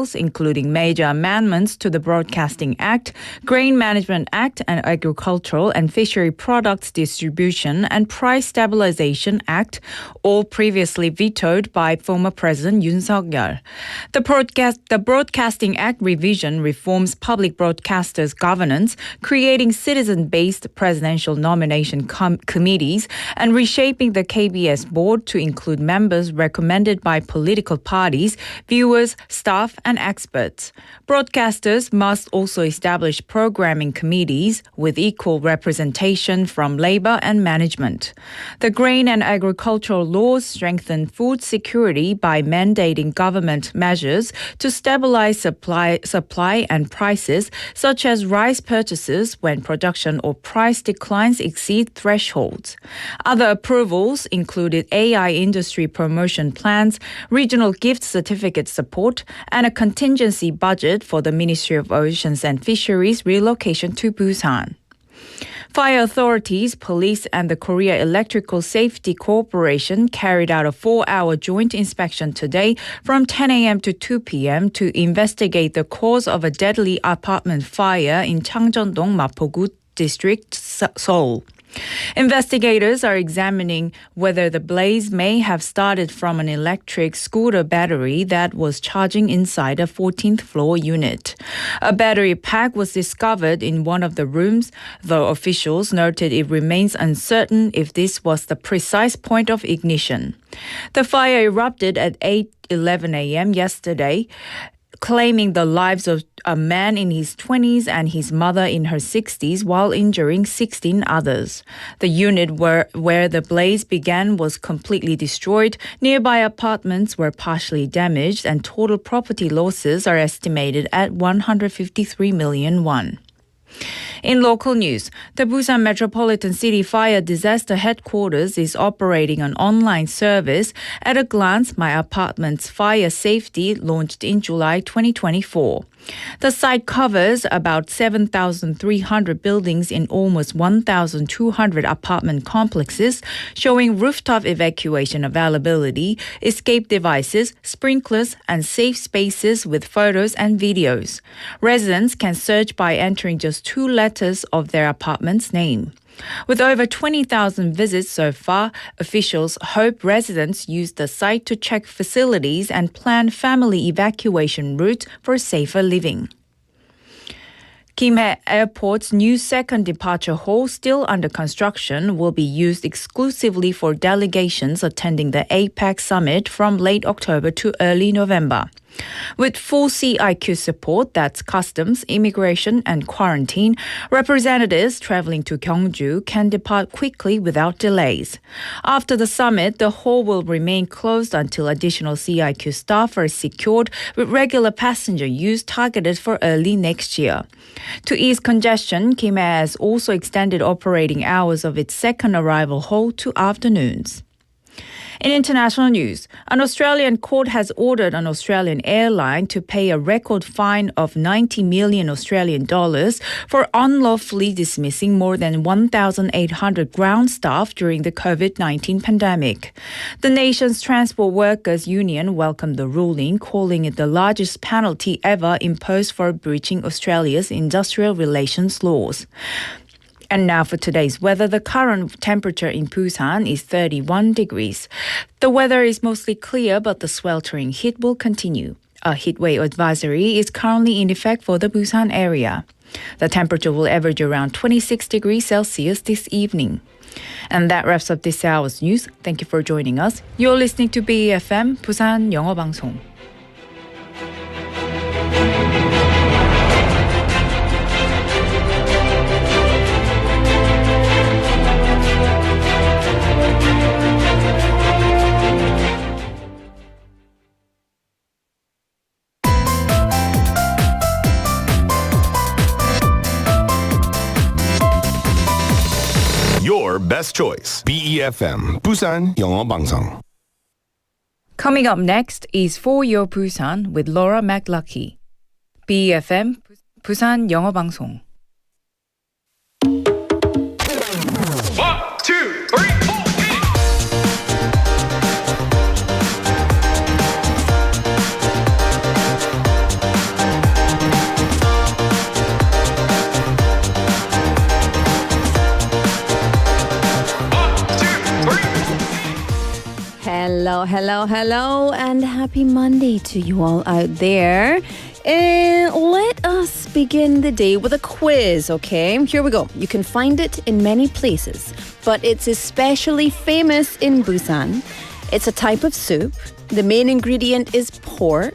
bills, including major amendments to the Broadcasting Act, Grain Management Act, and Agricultural and Fishery Products Distribution and Price Stabilization Act, all previously vetoed by former President Yoon Suk-yeol. The Broadcasting Act revision reforms public broadcasters' governance, creating citizen-based presidential nomination committees, and reshaping the KBS board to include members recommended by political parties, viewers, staff, and experts. Broadcasters must also establish programming committees with equal representation from labor and management. The grain and agricultural laws strengthen food security by mandating government measures to stabilize supply and prices, such as rice purchases when production or price declines exceed thresholds. Other approvals included AI industry promotion plans, regional gift certificate support, and a contingency budget for the Ministry of Oceans and Fisheries relocation to Busan. Fire authorities, police, and the Korea Electrical Safety Corporation carried out a 4-hour joint inspection today from 10 a.m. to 2 p.m. to investigate the cause of a deadly apartment fire in Changjeon-dong, Mapogu District, Seoul. Investigators are examining whether the blaze may have started from an electric scooter battery that was charging inside a 14th floor unit. A battery pack was discovered in one of the rooms, though officials noted it remains uncertain if this was the precise point of ignition. The fire erupted at 8:11 a.m. yesterday, claiming the lives of a man in his 20s and his mother in her 60s while injuring 16 others. The unit where the blaze began was completely destroyed. Nearby apartments were partially damaged and total property losses are estimated at 153 million won. In local news, the Busan Metropolitan City Fire Disaster Headquarters is operating an online service. At a glance, My Apartment's Fire Safety launched in July 2024. The site covers about 7,300 buildings in almost 1,200 apartment complexes, showing rooftop evacuation availability, escape devices, sprinklers, and safe spaces with photos and videos. Residents can search by entering just 2 letters of their apartment's name. With over 20,000 visits so far, officials hope residents use the site to check facilities and plan family evacuation routes for safer living. Kimhae Airport's new second departure hall, still under construction, will be used exclusively for delegations attending the APEC summit from late October to early November. With full CIQ support, that's customs, immigration, and quarantine, representatives traveling to Gyeongju can depart quickly without delays. After the summit, the hall will remain closed until additional CIQ staff are secured, with regular passenger use targeted for early next year. To ease congestion, Kimhae has also extended operating hours of its second arrival hall to afternoons. In international news, an Australian court has ordered an Australian airline to pay a record fine of 90 million Australian dollars for unlawfully dismissing more than 1,800 ground staff during the COVID-19 pandemic. The nation's Transport Workers Union welcomed the ruling, calling it the largest penalty ever imposed for breaching Australia's industrial relations laws. And now for today's weather. The current temperature in Busan is 31 degrees. The weather is mostly clear, but the sweltering heat will continue. A heatwave advisory is currently in effect for the Busan area. The temperature will average around 26 degrees Celsius this evening. And that wraps up this hour's news. Thank you for joining us. You're listening to BEFM, 부산 영어방송. Your best choice. BEFM, 부산 영어방송. Coming up next is For Your Busan with Laura McLucky. BEFM, 부산 영어방송. 1, 2, 3, 4. Hello, and happy Monday to you all out there. And let us begin the day with a quiz, okay? Here we go. You can find it in many places, but it's especially famous in Busan. It's a type of soup. The main ingredient is pork.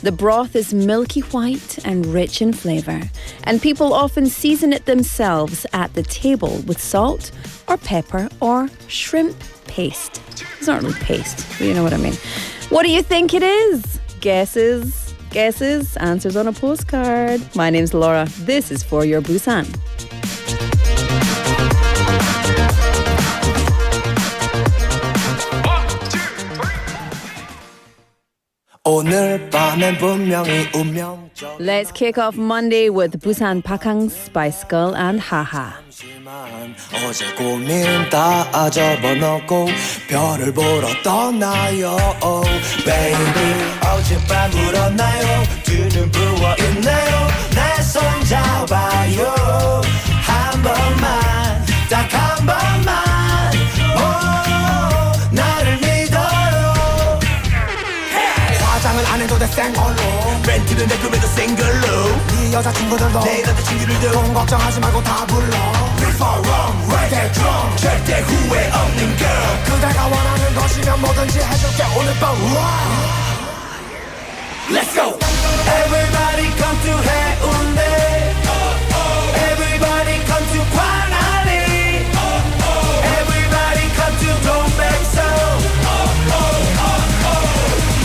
The broth is milky white and rich in flavor. And people often season it themselves at the table with salt or pepper or shrimp paste. It's not really paste, but you know what I mean. What do you think it is? Guesses? Answers on a postcard. My name's Laura. This is For Your Busan. Let's kick off Monday with Busan Pakang's by Skull and Haha. 어제 고민 다 접어놓고 별을 보러 떠나요 Baby 어젯밤 울었나요 두 눈 부어있나요 내 손 잡아요 한 번만 딱 한 번만 나를 믿어요 화장을 안 해도 돼 생얼로 렌트는 내 꿈에도 싱글로 네 여자친구들도 내 남자친구들도 돈 걱정하지 말고 다 불러 Far wrong, right that wrong 절대 후회 없는 girl 그대가 원하는 것이면 뭐든지 해줄게 오늘 밤 Let's go Everybody come to 해운대 Everybody come to 광안리 Everybody come to 동백섬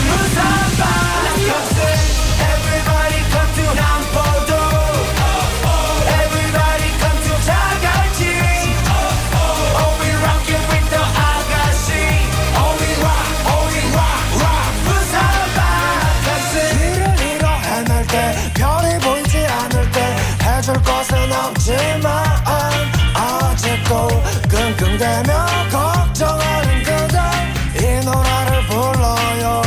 무사바 Everybody come to 남포동 Everybody come to 자갈치 Oh we rockin' with the 아가씨 Oh we rock 무사바 길을 잃어 헤맬 때 별이 보이지 않을 때 해줄 것은 없지만 아직도 끙끙대며 걱정하는 그대 이 노래를 불러요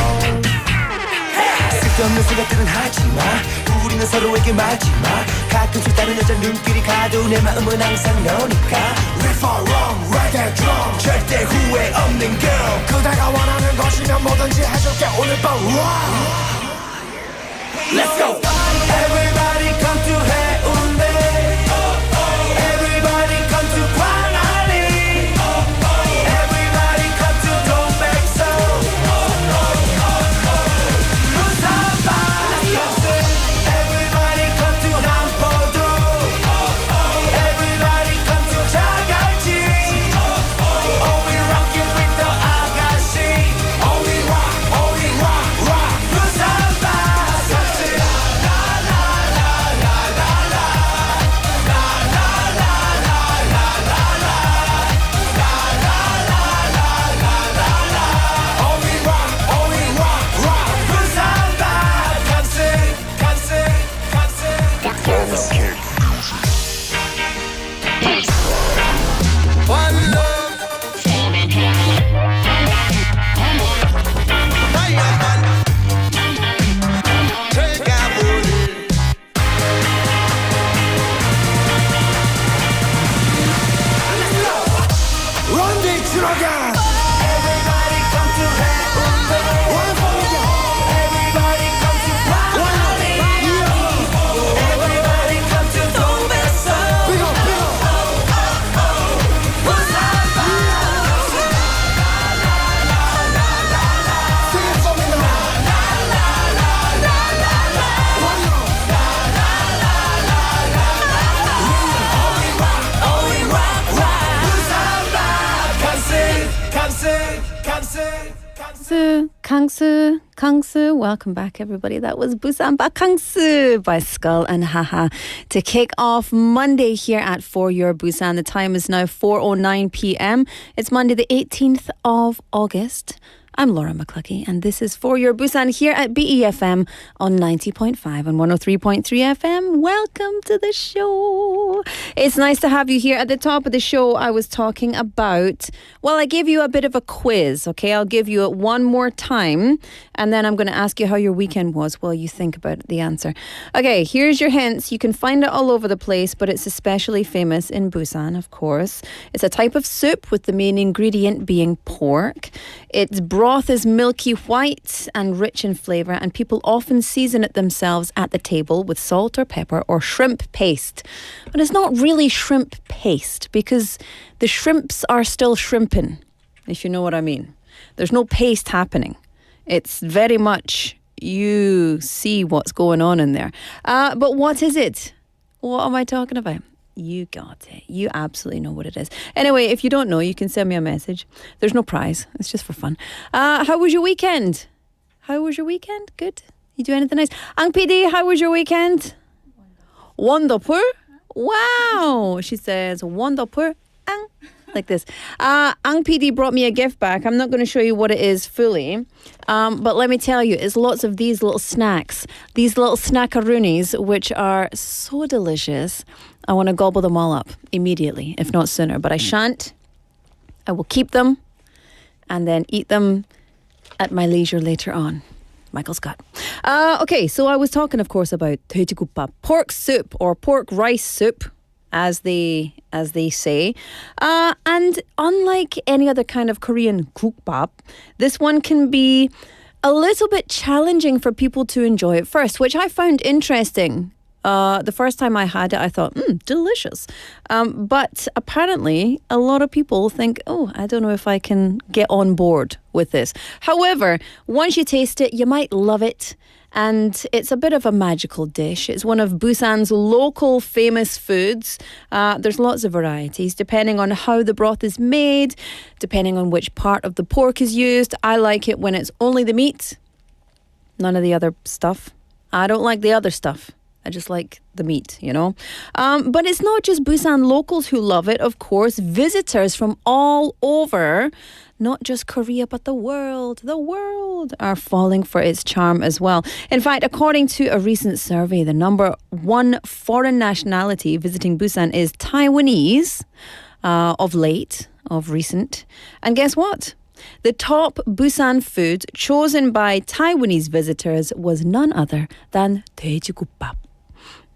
쓸데없는 생각들은 하지마 우리는 서로에게 말지마 가끔씩 다른 여자 눈길이 가도 내 마음은 항상 너니까 We far wrong, right that wrong 절대 후회 없는 girl 그대가 원하는 것이면 뭐든지 해줄게 오늘 밤 Let's go Everybody come to 해운대 Everybody come to 광안리 Everybody come to 동백섬 무사바 Everybody come to 남포동 Everybody come to 자갈치 Oh we rockin' with the 아가씨 Oh we rock 무사바 Everybody come to 해운대 Everybody come to 광안리 Everybody come to 동백섬 무사바 Sing it for me Oh we rock Kangsu. Welcome back, everybody. That was Busan Bakangsu by Skull and Haha to kick off Monday here at For Your Busan. The time is now 4:09 p.m. It's Monday, the 18th of August. I'm Laura McCluckey, and this is For Your Busan here at BEFM on 90.5 and 103.3 FM. Welcome to the show. It's nice to have you here. At the top of the show, I was talking about, well, I gave you a bit of a quiz, okay? I'll give you it one more time, and then I'm going to ask you how your weekend was while you think about the answer. Okay, here's your hints. You can find it all over the place, but it's especially famous in Busan, of course. It's a type of soup with the main ingredient being pork. It's broth broth is milky white and rich in flavour, and people often season it themselves at the table with salt or pepper or shrimp paste. But it's not really shrimp paste because the shrimps are still shrimping, if you know what I mean. There's no paste happening. It's very much you see what's going on in there. But what is it? What am I talking about? You got it. You absolutely know what it is. Anyway, if you don't know, you can send me a message. There's no prize. It's just for fun. How was your weekend? How was your weekend? Good. You do anything nice? Ang PD, how was your weekend? Wonderful. Wow. She says, wonderful. Ang. Like this. Ang PD brought me a gift back. I'm not going to show you what it is fully. But let me tell you, it's lots of these little snacks. These little snackaroonies, which are so delicious. I want to gobble them all up immediately, if not sooner. But I shan't. I will keep them and then eat them at my leisure later on. Michael Scott. Okay, so I was talking, of course, about 돼지국밥, pork soup or pork rice soup, as they say. And unlike any other kind of Korean 국밥, this one can be a little bit challenging for people to enjoy at first, which I found interesting. The first time I had it, I thought, delicious. But apparently, a lot of people think, I don't know if I can get on board with this. However, once you taste it, you might love it. And it's a bit of a magical dish. It's one of Busan's local famous foods. There's lots of varieties, depending on how the broth is made, depending on which part of the pork is used. I like it when it's only the meat, none of the other stuff. I don't like the other stuff. I just like the meat, you know. But it's not just Busan locals who love it, of course. Visitors from all over, not just Korea, but the world are falling for its charm as well. In fact, according to a recent survey, the number one foreign nationality visiting Busan is Taiwanese of recent. And guess what? The top Busan food chosen by Taiwanese visitors was none other than 돼지국밥.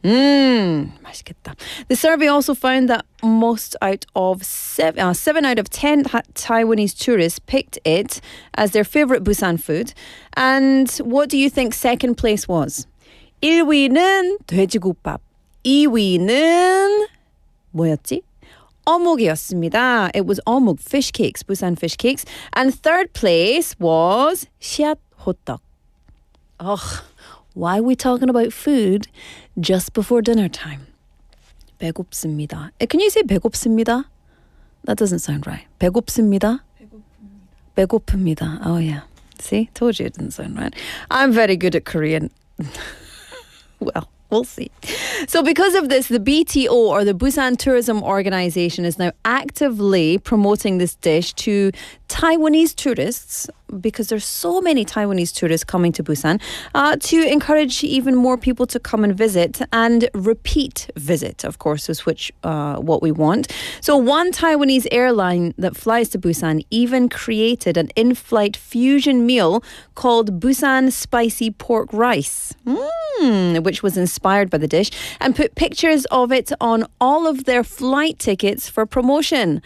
맛있겠다. The survey also found that most out of 7 out of 10 Taiwanese tourists picked it as their favorite Busan food. And what do you think second place was? 1위는 돼지국밥. 2위는 뭐였지? 어묵이었습니다. It was 어묵, fish cakes, Busan fish cakes. And third place was 시앗 호떡. Ugh. Why are we talking about food just before dinner time? 배고프습니다. Can you say 배고프습니다? That doesn't sound right. 배고프습니다? 배고픕니다. Oh yeah. See? Told you it didn't sound right. I'm very good at Korean. Well, we'll see. So because of this, the BTO, or the Busan Tourism Organization, is now actively promoting this dish to Taiwanese tourists, because there's so many Taiwanese tourists coming to Busan, to encourage even more people to come and visit, and repeat visit, of course, is what we want. So one Taiwanese airline that flies to Busan even created an in-flight fusion meal called Busan Spicy Pork Rice, which was inspired by the dish, and put pictures of it on all of their flight tickets for promotion.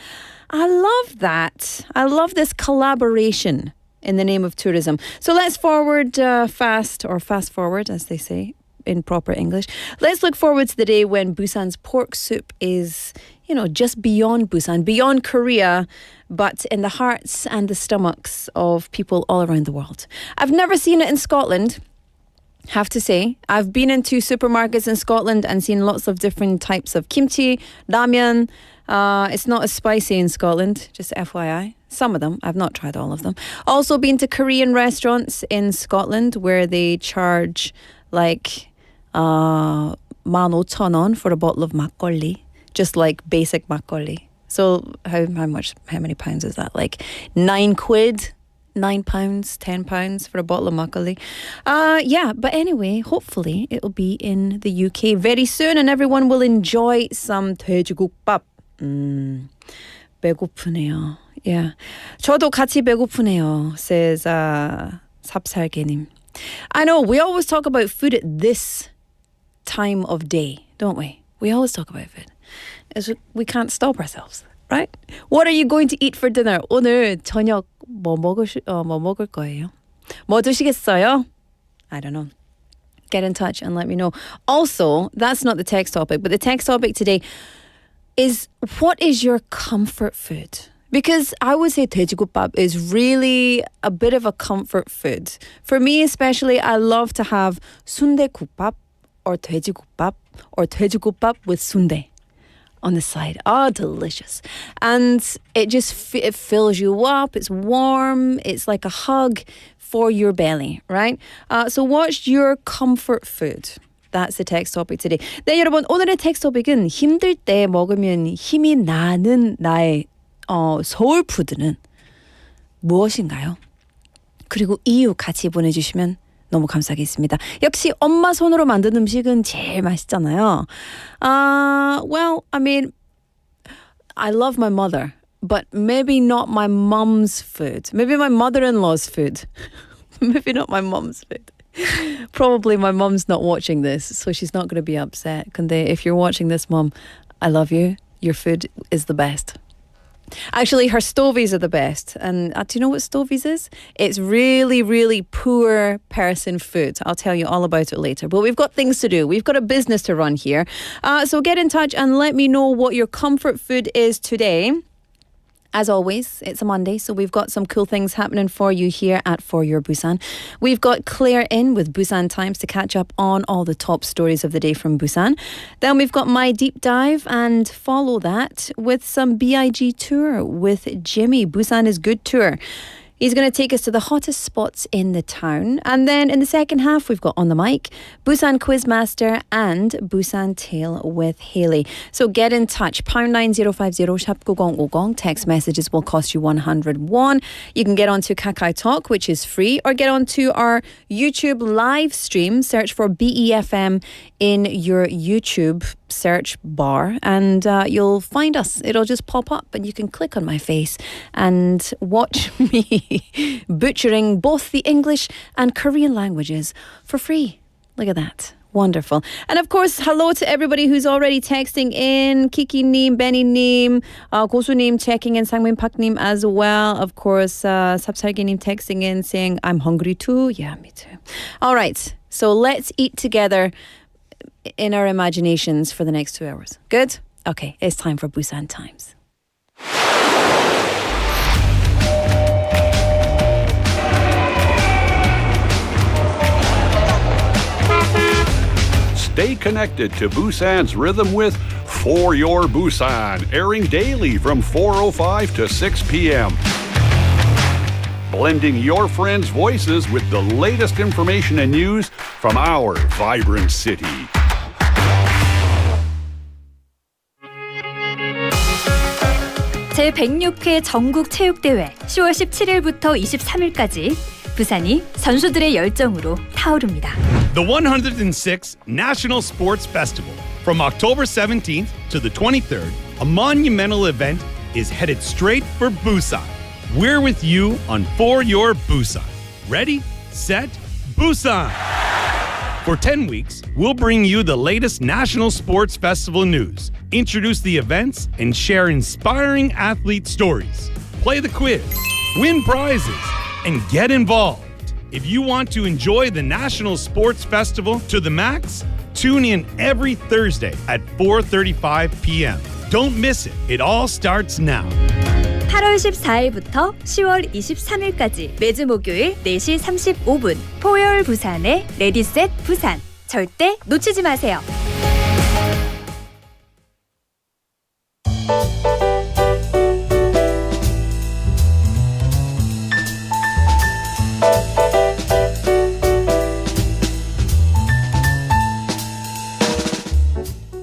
I love that. I love this collaboration in the name of tourism. So let's fast forward, as they say in proper English. Let's look forward to the day when Busan's pork soup is, just beyond Busan, beyond Korea, but in the hearts and the stomachs of people all around the world. I've never seen it in Scotland. Have to say, I've been into supermarkets in Scotland and seen lots of different types of kimchi, ramyeon. It's not as spicy in Scotland, just FYI. Some of them, I've not tried all of them. Also been to Korean restaurants in Scotland where they charge like 15,000원 for a bottle of makgeolli, just like basic makgeolli. So how many pounds is that? Like 9 quid? £9, £10 for a bottle of makgeolli. But anyway, hopefully it'll be in the UK very soon and everyone will enjoy some 돼지국밥. 배고프네요. Yeah. 저도 같이 배고프네요, says 삽살개님. I know, we always talk about food at this time of day, don't we? We always talk about food. We can't stop ourselves. Right? What are you going to eat for dinner? 오늘 저녁 뭐 먹을 거예요? 뭐 드시겠어요? I don't know. Get in touch and let me know. Also, that's not the text topic, but the text topic today is what is your comfort food? Because I would say 돼지국밥 is really a bit of a comfort food. For me especially, I love to have 순대국밥 or 돼지국밥 with 순대 on the side. Oh, delicious. And it just it fills you up. It's warm. It's like a hug for your belly, right? So what's your comfort food? That's the text topic today. 네, 여러분, 오늘의 text topic은 힘들 때 먹으면 힘이 나는 나의 소울푸드는 무엇인가요? 그리고 이유 같이 보내주시면 너무 감사하겠습니다. 역시 엄마 손으로 만든 음식은 제일 맛있잖아요. Well, I mean, I love my mother, but maybe not my mom's food. Maybe my mother-in-law's food. Maybe not my mom's food. Probably my mom's not watching this, so she's not going to be upset. 근데 if you're watching this, Mom, I love you. Your food is the best. Actually, her stovies are the best. And do you know what stovies is? It's really, really poor person food. I'll tell you all about it later. But we've got things to do. We've got a business to run here. So get in touch and let me know what your comfort food is today. As always, it's a Monday, so we've got some cool things happening for you here at For Your Busan. We've got Claire in with Busan Times to catch up on all the top stories of the day from Busan. Then we've got My Deep Dive, and follow that with some B.I.G Tour with Jimmy. Busan is Good Tour. He's going to take us to the hottest spots in the town. And then in the second half, we've got On the Mic, Busan Quizmaster and Busan Tale with Haley. So get in touch. Pound 9050 샵 9050. Text messages will cost you 100 won. You can get onto Kakao Talk, which is free, or get onto our YouTube live stream. Search for BEFM in your YouTube search bar and you'll find us. It'll just pop up and you can click on my face and watch me butchering both the English and Korean languages for free. Look at that. Wonderful. And of course, hello to everybody who's already texting in. Kiki-님, Benny-님, 고수-님 checking in, Sangmin Pak-님 as well. Of course, 삽살기-님 texting in saying, I'm hungry too. Yeah, me too. All right. So let's eat together in our imaginations for the next 2 hours. Good? Okay, it's time for Busan Times. Stay connected to Busan's rhythm with For Your Busan, airing daily from 4:05 to 6 p.m. Blending your friends' voices with the latest information and news from our vibrant city. 제106회 전국체육대회 10월 17일부터 23일까지 부산이 선수들의 열정으로 타오릅니다. The 106th National Sports Festival. From October 17th to the 23rd, a monumental event is headed straight for Busan. We're with you on For Your Busan. Ready, set, Busan! For 10 weeks, we'll bring you the latest National Sports Festival news, introduce the events, and share inspiring athlete stories. Play the quiz, win prizes, and get involved. If you want to enjoy the National Sports Festival to the max, tune in every Thursday at 4:35 p.m. Don't miss it. It all starts now. 8월 14일부터 10월 23일까지 매주 목요일 4시 35분 포열 부산의 레디셋 부산. 절대 놓치지 마세요.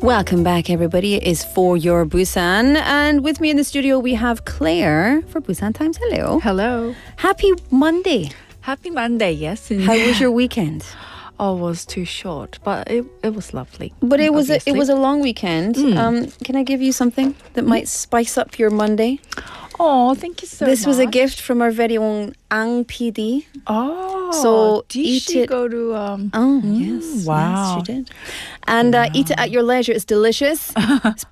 Welcome back, everybody. It is For Your Busan. And with me in the studio, we have Claire for Busan Times. Hello. Hello. Happy Monday. Happy Monday, yes. How was your weekend? Oh, it was too short, but it was lovely. But it was a obviously. long weekend. Can I give you something that might spice up your Monday? Oh, thank you so much. This was a gift from our very own Ang PD. Oh, So did eat she it. go to... Yes. wow. Yes, she did. And eat it at your leisure. It's delicious.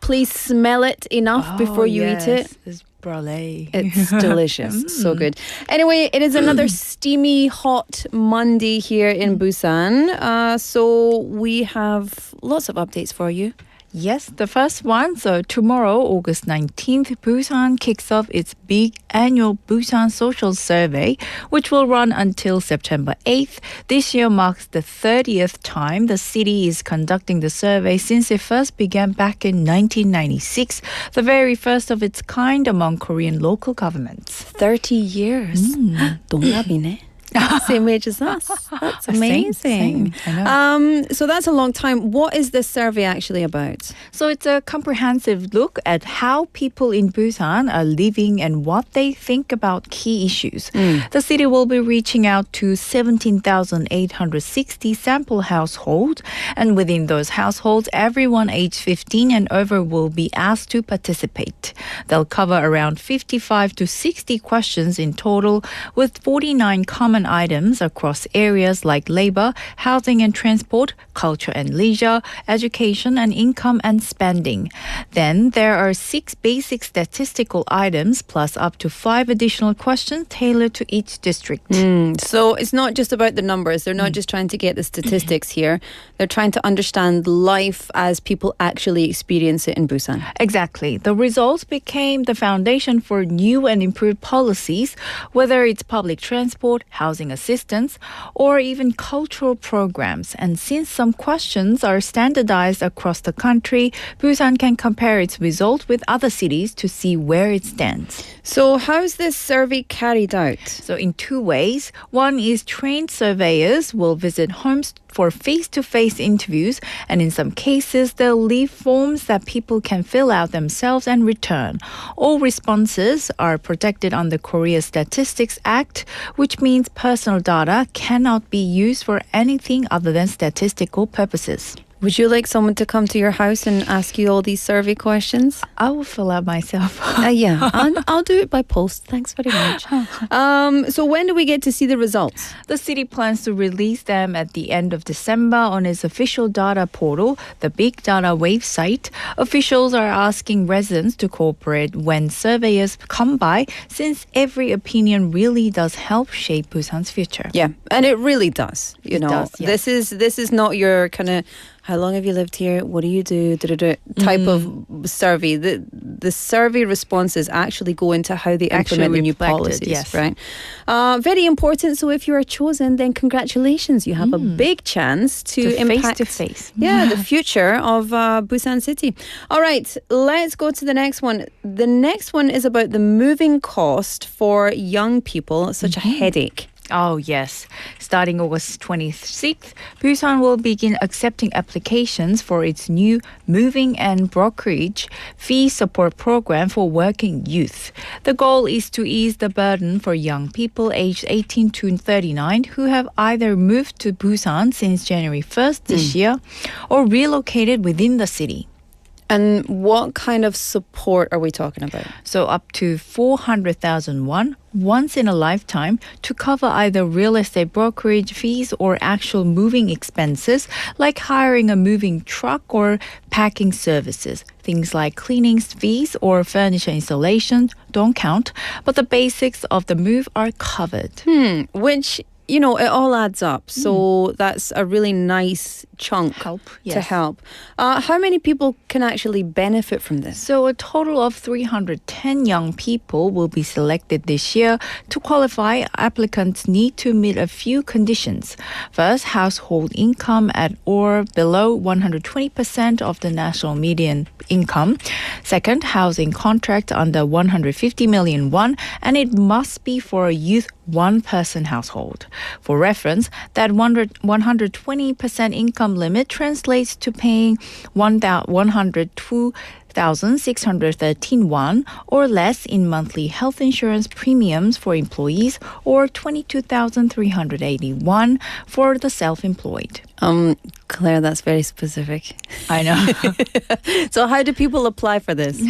Please smell it enough before you eat it. It's brulee. It's delicious. So good. Anyway, it is another steamy, hot Monday here in Busan. So we have lots of updates for you. Yes, the first one. So tomorrow, August 19th, Busan kicks off its big annual Busan Social Survey, which will run until September 8th. This year marks the 30th time the city is conducting the survey since it first began back in 1996, the very first of its kind among Korean local governments. 30 years. 동갑이네. Same age as us. That's amazing. Same. I know. So that's a long time. What is this survey actually about? So it's a comprehensive look at how people in Busan are living and what they think about key issues. The city will be reaching out to 17,860 sample households, and within those households, everyone aged 15 and over will be asked to participate. They'll cover around 55 to 60 questions in total, with 49 common items across areas like labor, housing and transport, culture and leisure, education and income and spending. Then there are 6 basic statistical items plus up to 5 additional questions tailored to each district. So it's not just about the numbers. They're not just trying to get the statistics here. They're trying to understand life as people actually experience it in Busan. Exactly. The results became the foundation for new and improved policies, whether it's public transport, housing assistance, or even cultural programs. And since some questions are standardized across the country, Busan can compare its results with other cities to see where it stands. So how's this survey carried out? So in 2 ways. One is trained surveyors will visit homes for face-to-face interviews, and in some cases, they'll leave forms that people can fill out themselves and return. All responses are protected under Korea Statistics Act, which means personal data cannot be used for anything other than statistical purposes. Would you like someone to come to your house and ask you all these survey questions? I will fill out myself. Yeah, I'll do it by post. Thanks very much. So when do we get to see the results? The city plans to release them at the end of December on its official data portal, the Big Data Wave site. Officials are asking residents to cooperate when surveyors come by, since every opinion really does help shape Busan's future. Yeah, and it really does. You know, does, yes. This is not your kind of how long have you lived here? What do you do? Type of survey. The survey responses actually go into how they implement the new policies, yes. right? Very important. So if you are chosen, then congratulations. You have a big chance to impact face-to-face. Yeah, the future of Busan City. All right, let's go to the next one. The next one is about the moving cost for young people. Such a headache. Oh, yes. Starting August 26th, Busan will begin accepting applications for its new moving and brokerage fee support program for working youth. The goal is to ease the burden for young people aged 18 to 39 who have either moved to Busan since January 1st this year or relocated within the city. And what kind of support are we talking about? So up to 400,000 won once in a lifetime to cover either real estate brokerage fees or actual moving expenses like hiring a moving truck or packing services. Things like cleaning fees or furniture installation don't count, but the basics of the move are covered. Which, you know, it all adds up. So that's a really nice chunk to help. How many people can actually benefit from this? So a total of 310 young people will be selected this year. To qualify, applicants need to meet a few conditions. First, household income at or below 120% of the national median income. Second, housing contract under 150 million won, and it must be for a youth one-person household. For reference, that 120% income limit translates to paying 102,613 won or less in monthly health insurance premiums for employees or 22,381 for the self-employed. Claire, that's very specific. I know. So how do people apply for this?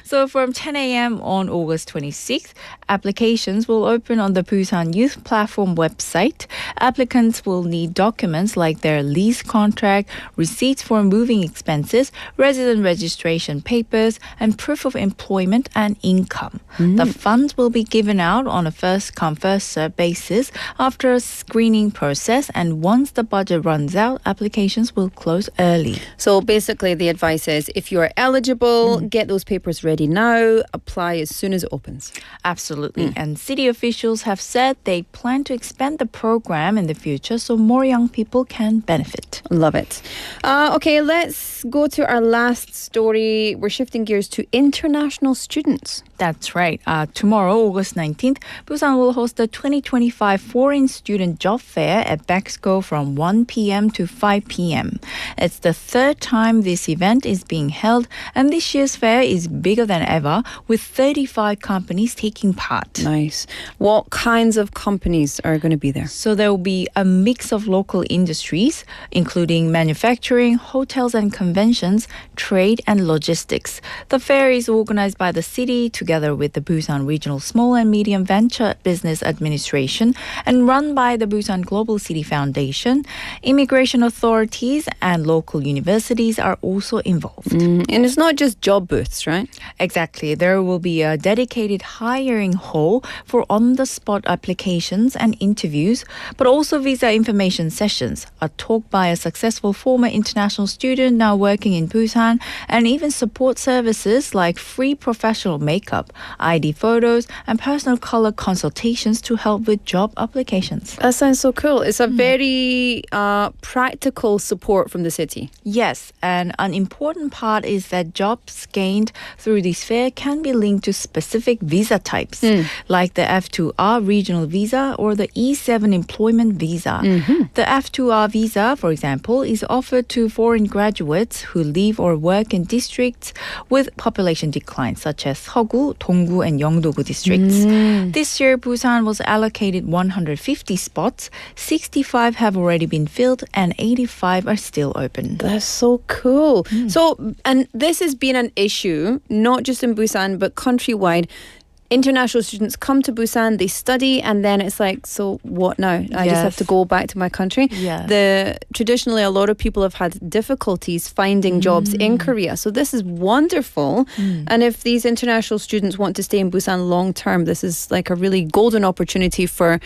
So from 10 a.m. on August 26th, applications will open on the Busan Youth Platform website. Applicants will need documents like their lease contract, receipts for moving expenses, resident registration papers, and proof of employment and income. The funds will be given out on a first-come, first-served basis after a screening process, and once the budget runs out, applications will close early. So basically the advice is if you are eligible, get those papers ready now, apply as soon as it opens. Absolutely. And city officials have said they plan to expand the program in the future so more young people can benefit. Love it. Okay, let's go to our last story. We're shifting gears to international students. That's right. Tomorrow, August 19th, Busan will host the 2025 Foreign Student Job Fair at Bexco from 1 p.m. to 5 p.m. It's the third time this event is being held, and this year's fair is bigger than ever, with 35 companies taking part. Nice. What kinds of companies are going to be there? So there will be a mix of local industries, including manufacturing, hotels and conventions, trade and logistics. The fair is organized by the city together with the Busan Regional Small and Medium Venture Business Administration and run by the Busan Global City Foundation. Immigration authorities and local universities are also involved. And it's not just job booths, right? Exactly. There will be a dedicated hiring hall for on-the-spot applications and interviews, but also visa information sessions, a talk by a successful former international student now working in Busan, and even support services like free professional makeup, ID photos, and personal color consultations to help with job applications. That sounds so cool. It's a very practical support from the city. Yes, and an important part is that jobs gained through this fair can be linked to specific visa types, like the F2R regional visa or the E7 employment visa. The F2R visa, for example, is offered to foreign graduates who live or work in districts with population decline, such as Seogu, Donggu, and Yeongdo-gu districts. This year, Busan was allocated 150 spots. 65 have already been filled, and 85 are still open. That's so cool. So, and this has been an issue, not just in Busan, but countrywide. International students come to Busan, they study, and then it's like, so what now? I just have to go back to my country. Traditionally, a lot of people have had difficulties finding jobs in Korea. So this is wonderful. And if these international students want to stay in Busan long term, this is like a really golden opportunity for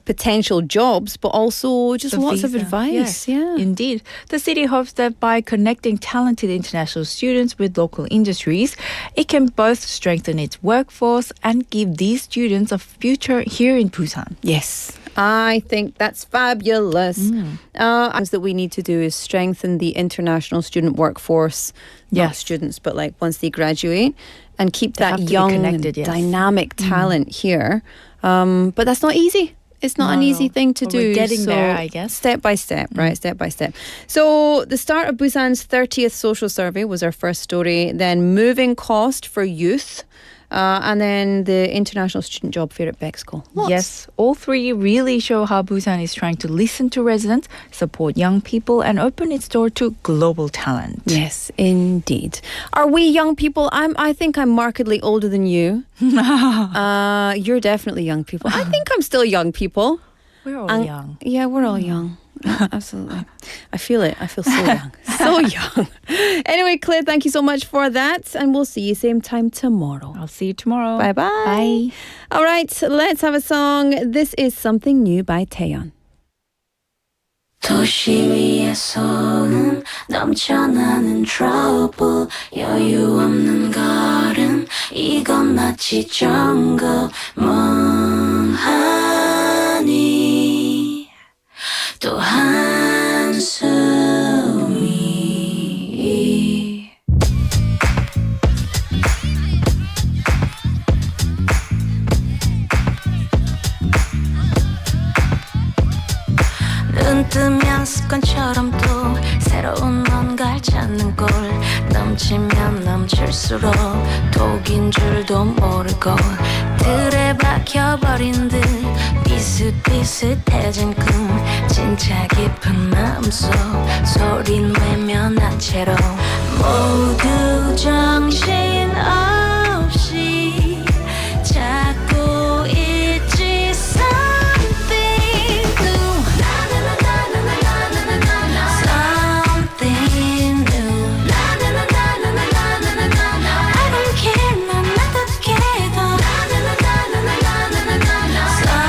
potential jobs, but also just lots of advice. Yes, indeed. The city hopes that by connecting talented international students with local industries, it can both strengthen its workforce and give these students a future here in Busan. Yes, I think that's fabulous. Things that we need to do is strengthen the international student workforce, not students, but like once they graduate, and keep that young and dynamic talent here. But that's not easy. It's not an easy thing to do. We're getting there, I guess. Step by step, right? Step by step. So the start of Busan's 30th social survey was our first story. Then moving cost for youth. And then the International Student Job Fair at Bexco. Yes, all three really show how Busan is trying to listen to residents, support young people, and open its door to global talent. Yes, indeed. Are we young people? I think I'm markedly older than you. You're definitely young people. I think I'm still young people. We're all young. Yeah, we're all young. Absolutely. I feel it. I feel so young. So young. Anyway, Claire, thank you so much for that. And we'll see you same time tomorrow. I'll see you tomorrow. Bye-bye. Bye. All right, let's have a song. This is Something New by Tegan. 도시 위의 소음 넘쳐나는 trouble 여유 없는 걸음 이건 마치 jungle 멍하니 또 한숨이 눈 뜨면 습관처럼 또 새로운 뭔가를 찾는 꼴 넘치면 넘칠수록 독인 줄도 모르고 틀에 박혀버린 듯 비슷비슷해진 꿈 진짜 깊은 마음속 소린 외면한 채로 모두 정신없이 찾고 있지 something new something new I don't care 난 나답게도 something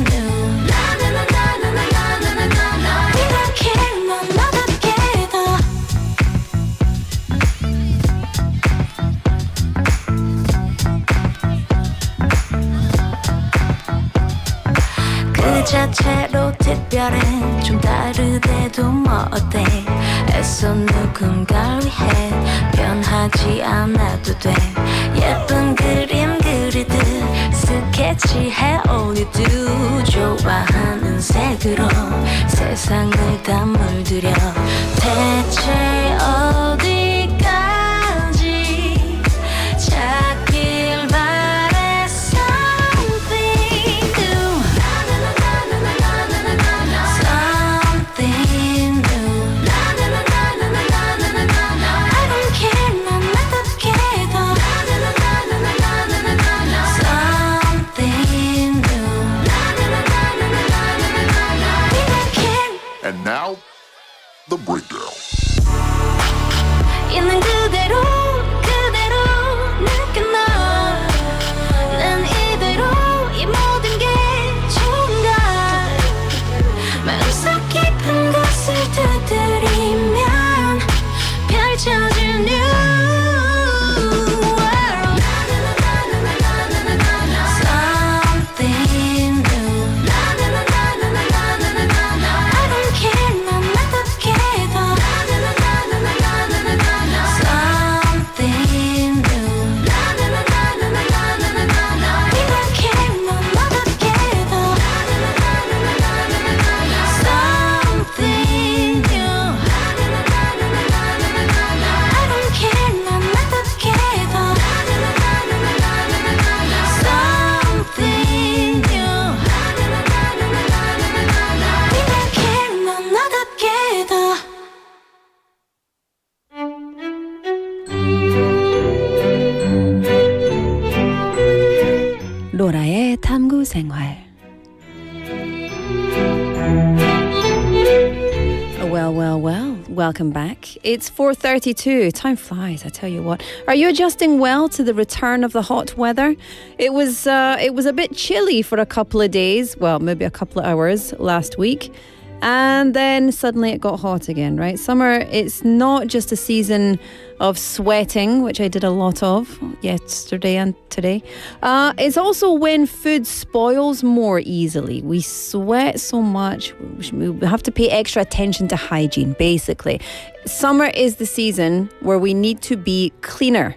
new We don't care 난 나답게도 그 자체로 특별해 좀 다르대도 뭐 어때 애써 누군가를 위해 변하지 않아도 돼 예쁜 그림 그리듯 스케치해 all you do 좋아하는 색으로 세상을 다 물들여 대체 어디까지 찾길 바래 something new something new I don't care 난 나답게도 something new We don't care And now, the breakdown. 있는 그대로 그대로 느껴 난 이대로 이 모든 게 좋은가 마음속 깊은 곳을 두드리면 펼쳐질 new world something new I don't care 난 나답게도 something new We don't care 난 나답게도 something new I don't care 난 나답게도 something new We don't care 난 나답게도 로라의 탐구생활. Well. Welcome back. It's 4:32. Time flies, I tell you what. Are you adjusting well to the return of the hot weather? It was a bit chilly for a couple of days, well, maybe a couple of hours last week. And then suddenly it got hot again, right? Summer, it's not just a season of sweating, which I did a lot of yesterday and today. It's also when food spoils more easily. We sweat so much. We have to pay extra attention to hygiene, basically. Summer is the season where we need to be cleaner.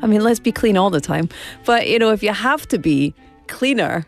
I mean, let's be clean all the time. But, if you have to be cleaner,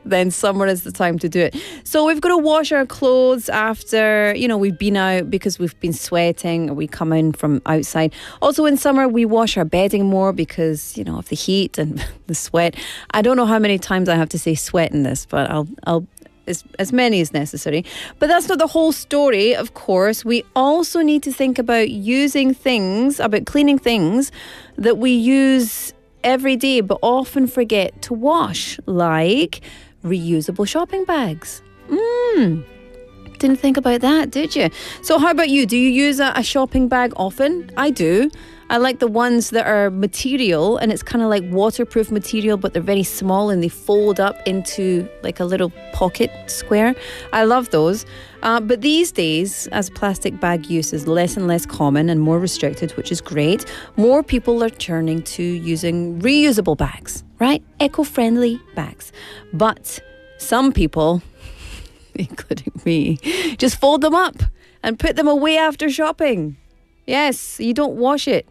then summer is the time to do it. So we've got to wash our clothes after, we've been out because we've been sweating or we come in from outside. Also in summer, we wash our bedding more because, of the heat and the sweat. I don't know how many times I have to say sweat in this, but I'll as many as necessary. But that's not the whole story, of course. We also need to think about cleaning things that we use every day but often forget to wash, like reusable shopping bags. Didn't think about that, did you? So how about you? Do you use a shopping bag often? I do. I like the ones that are material and it's kind of like waterproof material, but they're very small and they fold up into like a little pocket square. I love those. But these days, as plastic bag use is less and less common and more restricted, which is great, more people are turning to using reusable bags, right? Eco-friendly bags. But some people, including me, just fold them up and put them away after shopping. Yes, you don't wash it.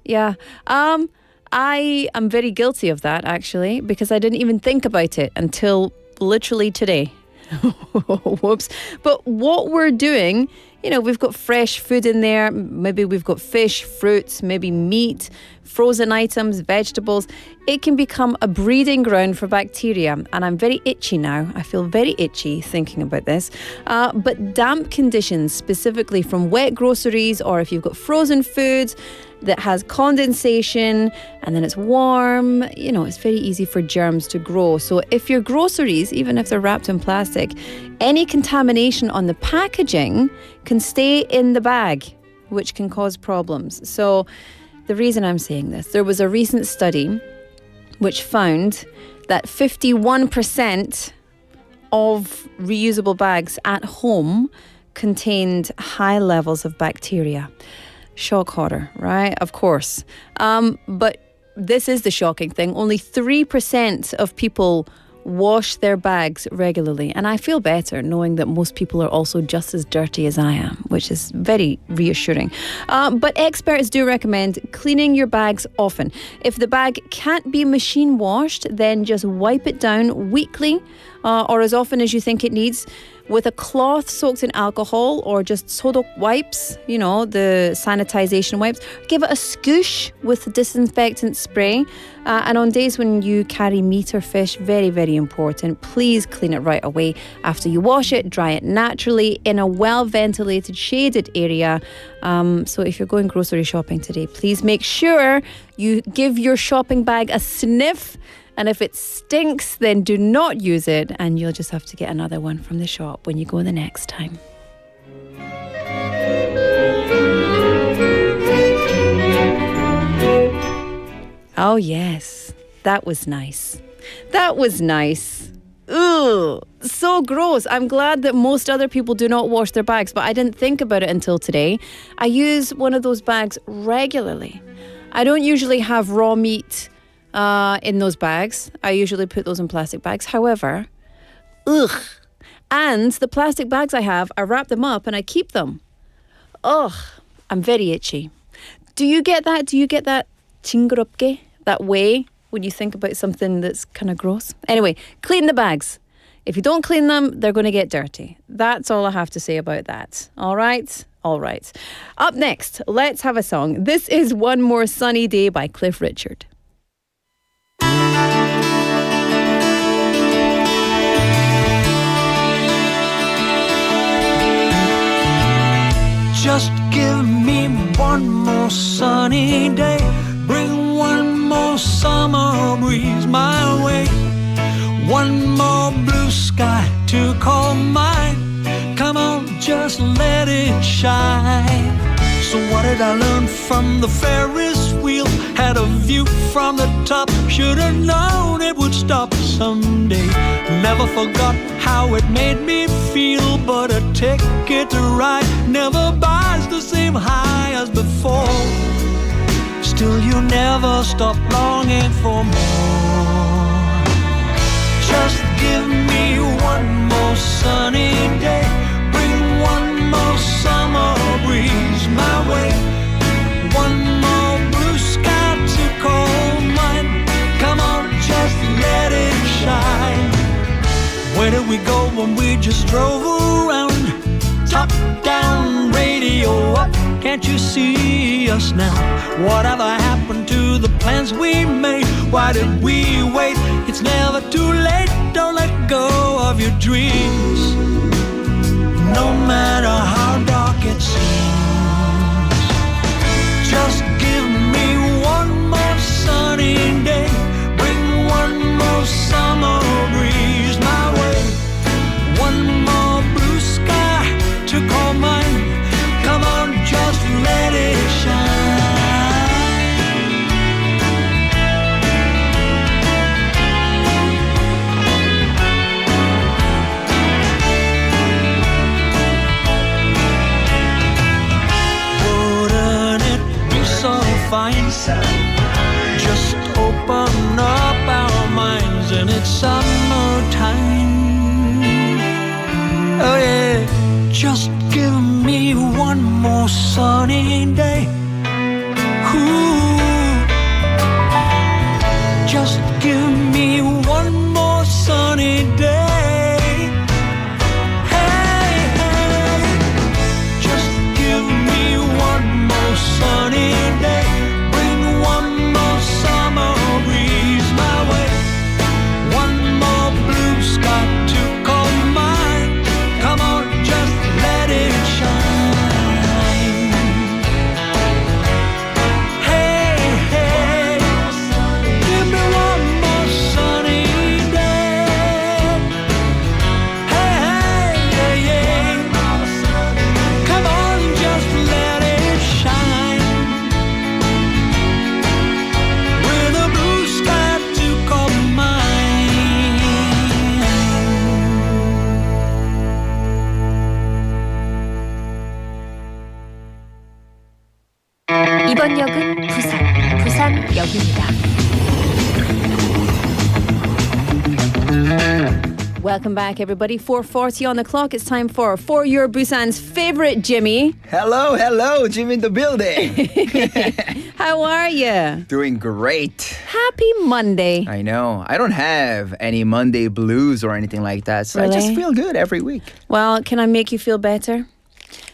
Yeah. I am very guilty of that, actually, because I didn't even think about it until literally today. Whoops. But what we're doing, we've got fresh food in there. Maybe we've got fish, fruits, maybe meat, frozen items, vegetables, it can become a breeding ground for bacteria. And I'm very itchy now. I feel very itchy thinking about this. But damp conditions, specifically from wet groceries, or if you've got frozen foods that has condensation and then it's warm, it's very easy for germs to grow. So if your groceries, even if they're wrapped in plastic, any contamination on the packaging can stay in the bag, which can cause problems. So the reason I'm saying this, there was a recent study which found that 51% of reusable bags at home contained high levels of bacteria. Shock horror, right? Of course. But this is the shocking thing. Only 3% of people wash their bags regularly. And I feel better knowing that most people are also just as dirty as I am, which is very reassuring. But experts do recommend cleaning your bags often. If the bag can't be machine washed, then just wipe it down weekly or as often as you think it needs with a cloth soaked in alcohol or just sodok wipes, the sanitization wipes. Give it a scoosh with disinfectant spray. And on days when you carry meat or fish, very, very important, please clean it right away. After you wash it, dry it naturally in a well-ventilated, shaded area. So if you're going grocery shopping today, please make sure you give your shopping bag a sniff. And if it stinks, then do not use it, and you'll just have to get another one from the shop when you go the next time. Oh, yes. That was nice. That was nice. Ugh, so gross. I'm glad that most other people do not wash their bags, but I didn't think about it until today. I use one of those bags regularly. I don't usually have raw meat in those bags. I usually put those in plastic bags. However, and the plastic bags I have, I wrap them up and I keep them. Ugh, I'm very itchy. Do you get that? Do you get that 징그럽게, that way when you think about something that's kind of gross? Anyway, clean the bags. If you don't clean them, they're going to get dirty. That's all I have to say about that. All right? All right. Up next, let's have a song. This is One More Sunny Day by Cliff Richard. Just give me one more sunny day. Bring one more summer breeze my way. One more blue sky to call mine. Come on, just let it shine. So what did I learn from the Ferris wheel? Had a view from the top. Should have known it would stop someday. Never forgot how it made me feel. But a ticket to ride never buys the same high as before. Still you never stop longing for more. Just give me one more sunny day. Bring one more summer breeze my way. One more blue sky to call mine. Come on, just let it shine. Where did we go when we just drove around? Top down, radio up. Can't you see us now? Whatever happened to the plans we made? Why did we wait? It's never too late. Don't let go of your dreams. No matter how dark it seems. Just give me one more sunny day. Bring one more summer breeze my way. One more blue sky to call mine. Come on, just let it shine. Wouldn't it be so fine? Just open up our minds and it's summertime. Oh yeah, just give me one more sunny day. Ooh. Just give me one more sunny day. Hey, hey. Just give me one more sunny day. Bring one 이번 역은 부산역입니다. Welcome back, everybody. 4:40 on the clock. It's time for Your Busan's favorite Jimmy. Hello, Jim in the building. How are you? Doing great. Happy Monday. I know. I don't have any Monday blues or anything like that, so I just Really? feel good every week. Well, can I make you feel better?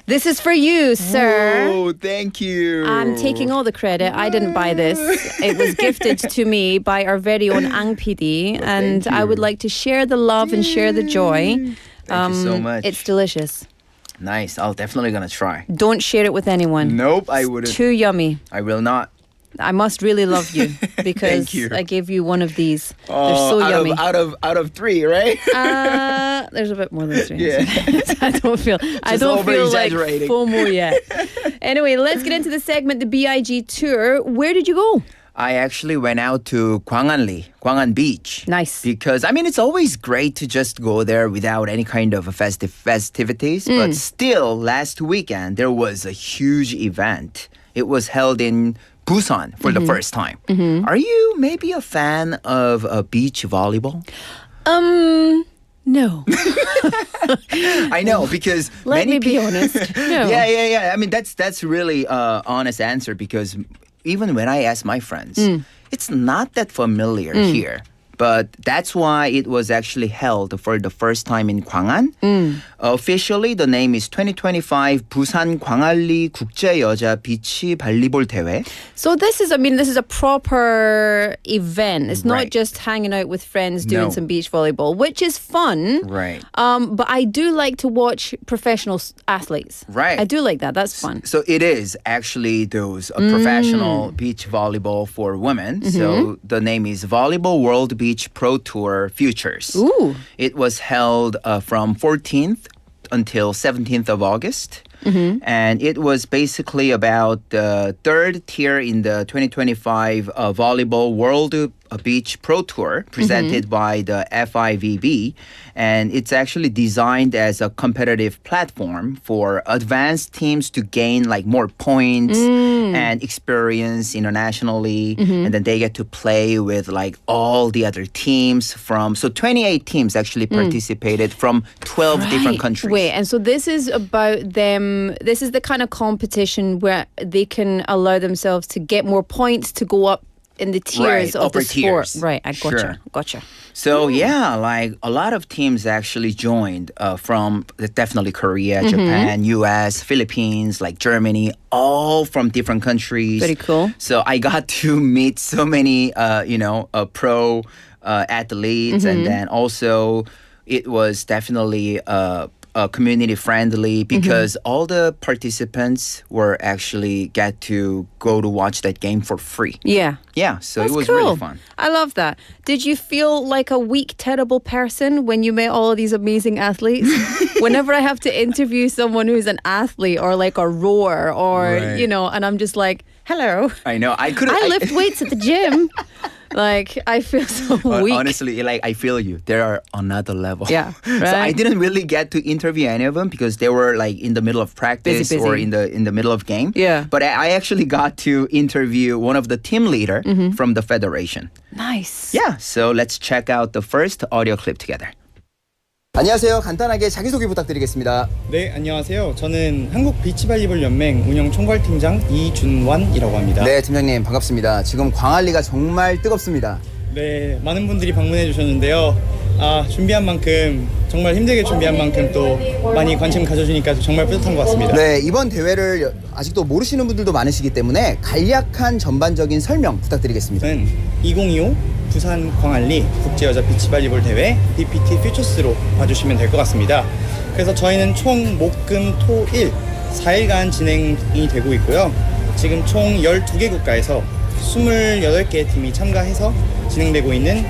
This is for you, sir. Oh, thank you. I'm taking all the credit. I didn't buy this. It was gifted to me by our very own Ang PD, and I would like to share the love and share the joy. Thank you so much. It's delicious. Nice. I'll definitely gonna try. Don't share it with anyone. Nope, I wouldn't. Too yummy. I will not. I must really love you because Thank you. I gave you one of these. They're so yummy. Out of 3, right? There's a bit more than 3. Yeah. I don't feel like over-exaggerating. FOMO yet. Anyway, let's get into the segment, the B.I.G Tour. Where did you go? I actually went out to Gwangan Beach. Nice. Because, I mean, it's always great to just go there without any kind of festivities. But still, last weekend, there was a huge event. It was held in Busan for the first time. Are you maybe a fan of beach volleyball? No. I know, because Let many me be honest. No. Yeah. I mean, that's really honest answer, because even when I ask my friends, it's not that familiar here. But that's why it was actually held for the first time in Gwangan. Officially, the name is 2025 부산 광안리 국제여자 비치발리볼 대회. So this is a proper event. It's not Right. just hanging out with friends doing No. some beach volleyball, which is fun. Right. But I do like to watch professional athletes. Right. I do like that. That's fun. So it is actually those professional beach volleyball for women. So the name is Volleyball World Beach Pro Tour Futures. Ooh. It was held from 14th until 17th of August. And it was basically about the third tier in the 2025 Volleyball World Beach Pro Tour presented by the FIVB. And it's actually designed as a competitive platform for advanced teams to gain like more points and experience internationally. And then they get to play with like all the other teams so 28 teams actually participated from 12 different countries. Wait, and so this is about them. This is the kind of competition where they can allow themselves to get more points to go up in the tiers Right, of the upper sport. tiers. Right, I Sure. gotcha. So yeah, like a lot of teams actually joined from definitely Korea, Japan, US, Philippines, like Germany, all from different countries. Very cool. So I got to meet so many, pro athletes, and then also it was definitely community friendly because all the participants were actually get to go to watch that game for free. Yeah. Yeah, so That's it was cool. really fun. I love that. Did you feel like a weak, terrible person when you met all of these amazing athletes? Whenever I have to interview someone who's an athlete or like a rower or, Right. and I'm just like, hello. I know. I couldn't. I lift weights at the gym. Like, I feel so weak. Honestly, like I feel you. They are another level. Yeah, So I right. didn't really get to interview any of them because they were like in the middle of practice Busy. or in the middle of game. Yeah. But I actually got to interview one of the team leader from the federation. Nice. Yeah. So let's check out the first audio clip together. 안녕하세요. 간단하게 자기소개 부탁드리겠습니다. 네, 안녕하세요. 저는 한국 비치발리볼 연맹 운영 총괄팀장 이준완이라고 합니다. 네, 팀장님 반갑습니다. 지금 광안리가 정말 뜨겁습니다. 네, 많은 분들이 방문해 주셨는데요. 준비한 만큼 정말 힘들게 준비한 만큼 또 많이 관심 가져주니까 정말 뿌듯한 것 같습니다. 네, 이번 대회를 아직도 모르시는 분들도 많으시기 때문에 간략한 전반적인 설명 부탁드리겠습니다. 2025 부산 광안리 국제여자 비치발리볼 대회 BPT 퓨처스로 봐주시면 될 것 같습니다. 그래서 저희는 총 목금 토 일 4일간 진행이 되고 있고요. 지금 총 12개 국가에서 28개의 팀이 참가해서 진행되고 있는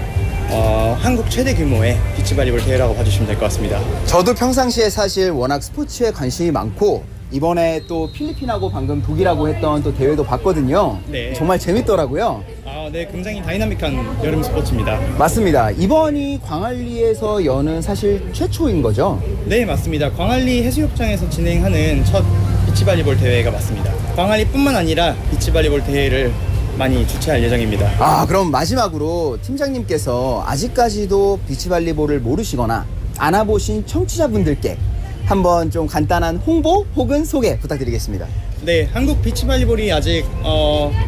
한국 최대 규모의 비치발리볼 대회라고 봐주시면 될 것 같습니다. 저도 평상시에 사실 워낙 스포츠에 관심이 많고 이번에 또 필리핀하고 방금 독일하고 했던 또 대회도 봤거든요. 네. 정말 재밌더라고요. 네, 굉장히 다이나믹한 여름 스포츠입니다. 맞습니다. 이번이 광안리에서 여는 사실 최초인 거죠? 네, 맞습니다. 광안리 해수욕장에서 진행하는 첫 비치발리볼 대회가 맞습니다. 광안리뿐만 아니라 비치발리볼 대회를 많이 주최할 예정입니다. 아, 그럼 마지막으로 팀장님께서 아직까지도 비치발리볼을 모르시거나 안 와보신 청취자분들께 한번 좀 간단한 홍보 혹은 소개 부탁드리겠습니다. 네, 한국 비치발리볼이 아직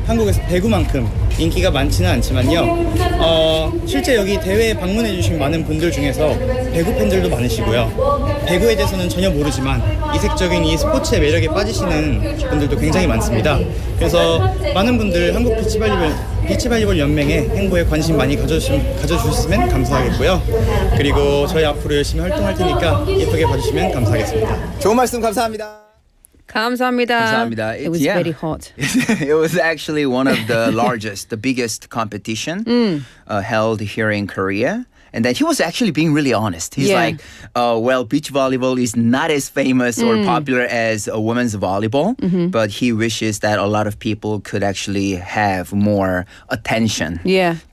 한국에서 배구만큼 인기가 많지는 않지만요. 실제 여기 대회에 방문해 주신 많은 분들 중에서 배구 팬들도 많으시고요. 배구에 대해서는 전혀 모르지만 이색적인 이 스포츠의 매력에 빠지시는 분들도 굉장히 많습니다. 그래서 많은 분들 한국 비치발리볼 연맹의 행보에 관심 많이 가져주셨으면 감사하겠고요. 그리고 저희 앞으로 열심히 활동할 테니까 예쁘게 봐주시면 감사하겠습니다. 좋은 말씀 감사합니다. 감사합니다. 감사합니다. It was very hot. It was actually one of the largest, the biggest competition held here in Korea. And then he was actually being really honest. He's like, well, beach volleyball is not as famous or popular as women's volleyball, but he wishes that a lot of people could actually have more attention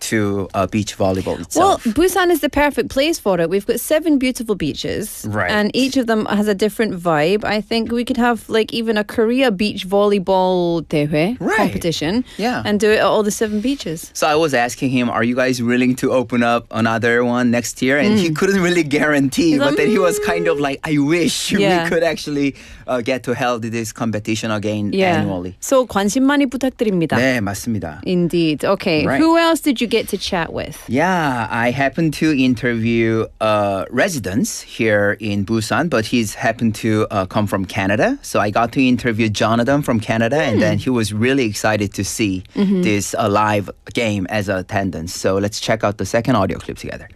to beach volleyball itself. Well, Busan is the perfect place for it. We've got 7 beautiful beaches, and each of them has a different vibe. I think we could have like even a Korea beach volleyball 대회 competition and do it at all the 7 beaches. So I was asking him, are you guys willing to open up another one next year? And he couldn't really guarantee, but then he was kind of like, I wish we could actually get to hold this competition again annually. So 관심 많이 부탁드립니다. 네, 맞습니다. Indeed. Okay. Who else did you get to chat with? Yeah, I happened to interview residents here in Busan, but he's happened to come from Canada. So I got to interview Jonathan from Canada, and then he was really excited to see this live game as an attendance. So let's check out the second audio clip together.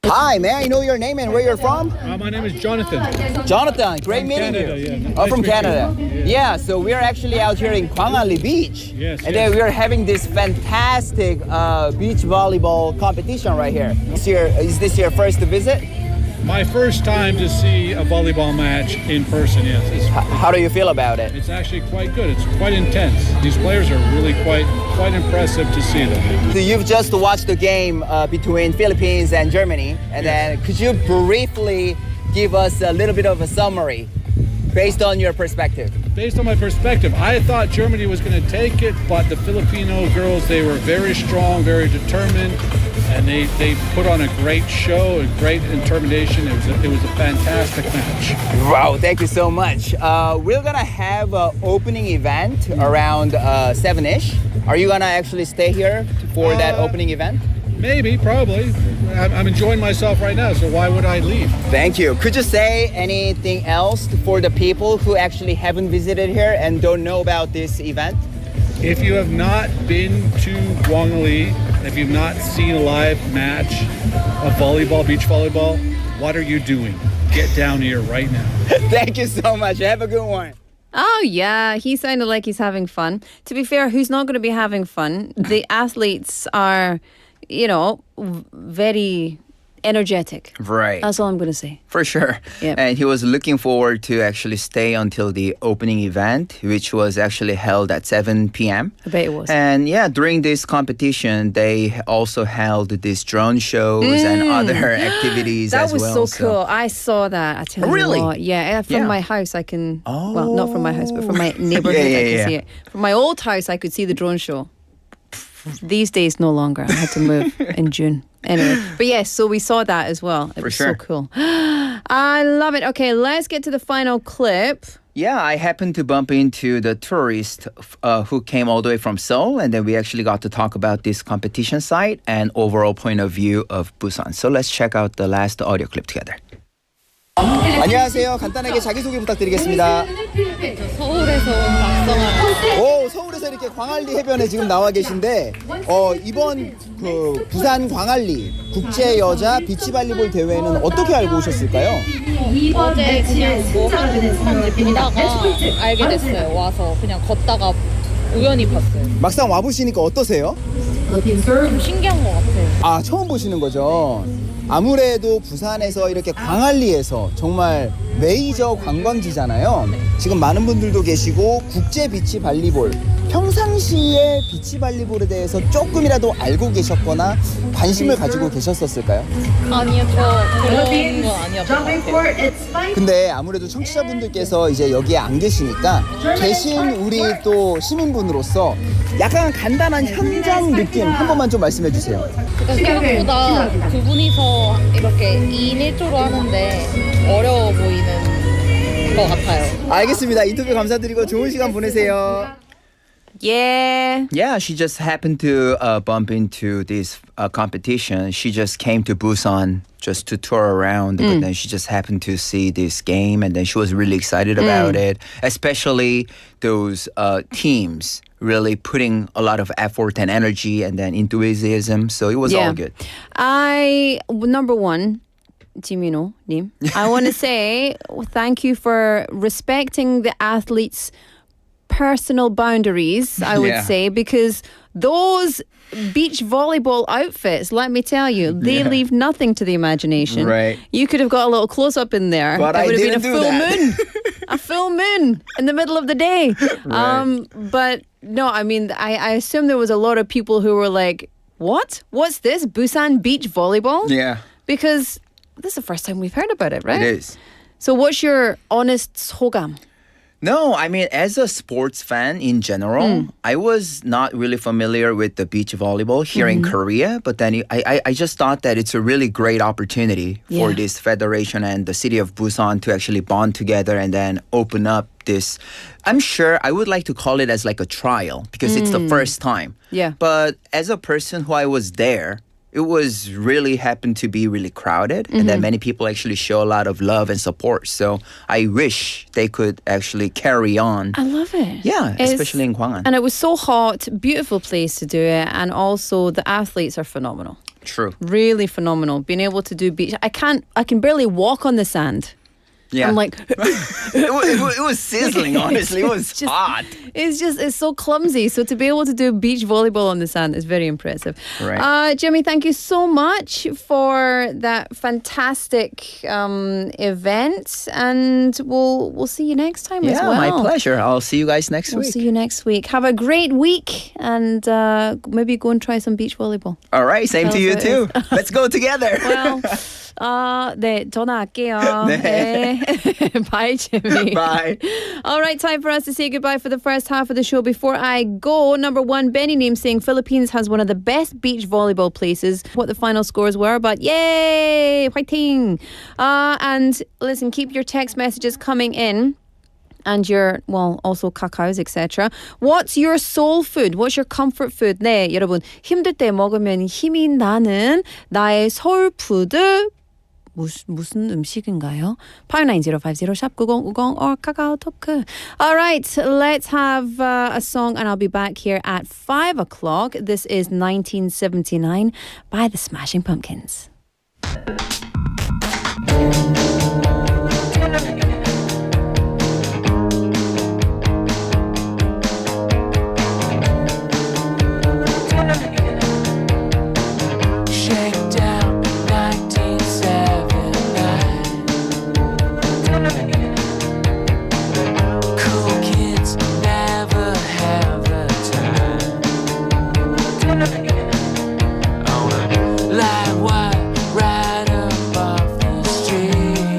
Hi, may I know your name and where you're from? My name is Jonathan. Jonathan, great meeting Canada, you. yeah. Oh, from Canada. Yeah, so we're actually out here in Gwangalli Beach. Yes, and then we're having this fantastic beach volleyball competition right here. Is this your first visit? My first time to see a volleyball match in person, yes. How do you feel about it? It's actually quite good. It's quite intense. These players are really quite impressive to see them. So you've just watched the game between Philippines and Germany, and then could you briefly give us a little bit of a summary based on your perspective? Based on my perspective, I thought Germany was going to take it, but the Filipino girls, they were very strong, very determined, and they put on a great show, a great determination. It was a fantastic match. Wow, thank you so much. We're going to have an opening event around 7-ish. Are you going to actually stay here for that opening event? Maybe, probably. I'm enjoying myself right now, so why would I leave? Thank you. Could you say anything else for the people who actually haven't visited here and don't know about this event? If you have not been to Gwangalli, if you've not seen a live match of volleyball, beach volleyball, what are you doing? Get down here right now. Thank you so much. Have a good one. Oh, yeah. He sounded like he's having fun. To be fair, who's not going to be having fun? The athletes are, very energetic. Right. That's all I'm going to say. For sure. Yep. And he was looking forward to actually stay until the opening event, which was actually held at 7 p.m. I bet it was. And during this competition, they also held these drone shows and other activities that as was well. so cool. I saw that. I tell Really? you what. Yeah, from my house I can, well, not from my house, but from my neighborhood I can see it. From my old house I could see the drone show. These days, no longer. I had to move in June. Anyway, but yes, so we saw that as well. It was so cool. I love it. Okay, let's get to the final clip. Yeah, I happened to bump into the tourist who came all the way from Seoul, and then we actually got to talk about this competition site and overall point of view of Busan. So let's check out the last audio clip together. 안녕하세요. 간단하게 자기소개 부탁드리겠습니다. 서울에서 박성아. 오, 서울에서 이렇게 광안리 해변에 지금 나와 계신데 이번 그 부산 광안리 국제여자 비치발리볼 대회는 어떻게 알고 오셨을까요? 어제 그냥 뭐 하는지 보다가 알게 됐어요. 와서 그냥 걷다가 우연히 봤어요. 막상 와보시니까 어떠세요? 좀 신기한 것 같아요. 아, 처음 보시는 거죠? 아무래도 부산에서 이렇게 광안리에서 정말 메이저 관광지잖아요. 지금 많은 분들도 계시고 국제 비치발리볼, 평상시에 비치발리볼에 대해서 조금이라도 알고 계셨거나 관심을 가지고 계셨었을까요? 아니요, 저 그런 건 아니었던 것 같아요. 근데 아무래도 청취자분들께서 이제 여기에 안 계시니까 계신 우리 또 시민분으로서 약간 간단한 현장 느낌 한 번만 좀 말씀해 주세요. 생각보다 두 분이서 이렇게 2인 1조로 하는데 어려워 보이는 것 같아요. 알겠습니다. 인터뷰 감사드리고 좋은 시간 보내세요. Yeah. Yeah, she just happened to bump into this competition. She just came to Busan just to tour around, but then she just happened to see this game, and then she was really excited about it, especially those teams really putting a lot of effort and energy and then enthusiasm. So it was all good. Number one, Jimino Nim, I want to say thank you for respecting the athletes' personal boundaries, I would say, because those beach volleyball outfits, let me tell you, they leave nothing to the imagination. Right. You could have got a little close-up in there. But it would have been a didn't do full that. moon. A full moon in the middle of the day. Right. But no, I mean, I assume there was a lot of people who were like, what? What's this? Busan beach volleyball? Yeah, Because this is the first time we've heard about it, right? it is. So what's your honest 소감? No, I mean, as a sports fan in general, I was not really familiar with the beach volleyball here in Korea. But then I just thought that it's a really great opportunity for this federation and the city of Busan to actually bond together and then open up this. I'm sure I would like to call it as like a trial because it's the first time. Yeah. But as a person who I was there, it was really happened to be really crowded and then many people actually show a lot of love and support. So I wish they could actually carry on. I love it. Yeah, especially in Gwangan. And it was so hot, beautiful place to do it. And also the athletes are phenomenal. True. Really phenomenal. Being able to do beach. I can barely walk on the sand. Yeah. I'm like, it was sizzling, honestly. It was just- hot. it's so clumsy. So to be able to do beach volleyball on the sand is very impressive. Right. Jimmy, thank you so much for that fantastic event. And we'll see you next time as Yeah, well. my pleasure. I'll see you guys next We'll week. see you next week. Have a great week and maybe go and try some beach volleyball. All right, same to you That's what it too. Let's go together. Well, 네, 전화할게요. 네. Bye, Jimmy. Bye. All right, time for us to say goodbye for the first half of the show. Before I go, number one, Benny Name saying Philippines has one of the best beach volleyball places. What the final scores were, but yay, fighting. And listen, keep your text messages coming in. And your, well, also cacao, etc. What's your soul food? What's your comfort food? 네, 여러분, 힘들 때 먹으면 힘이 나는 나의 소울푸드 무슨 음식인가요? 59050 샵 9050 or 카카오톡. All right, let's have a song and I'll be back here at 5 o'clock. This is 1979 by the Smashing Pumpkins. Like what right above the street.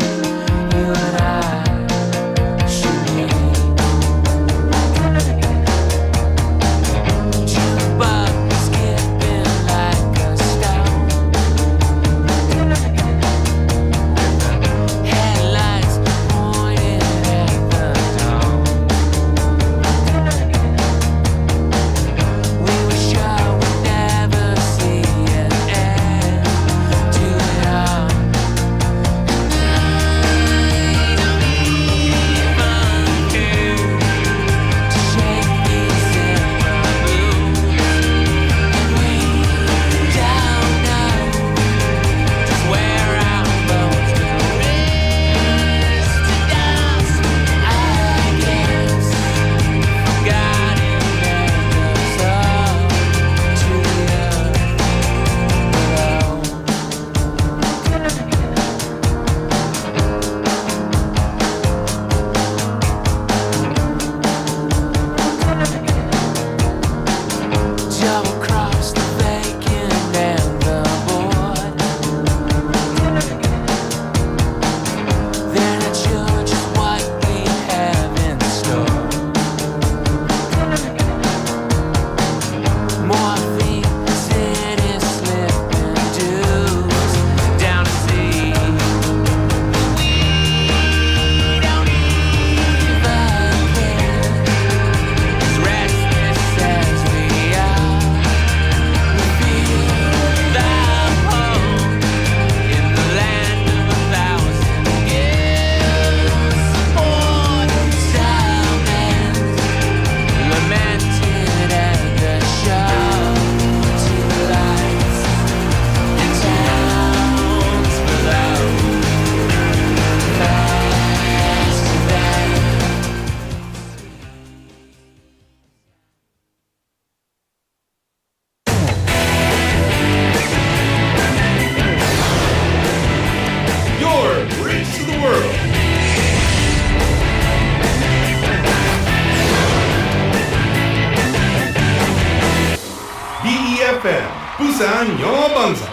부산영어방송.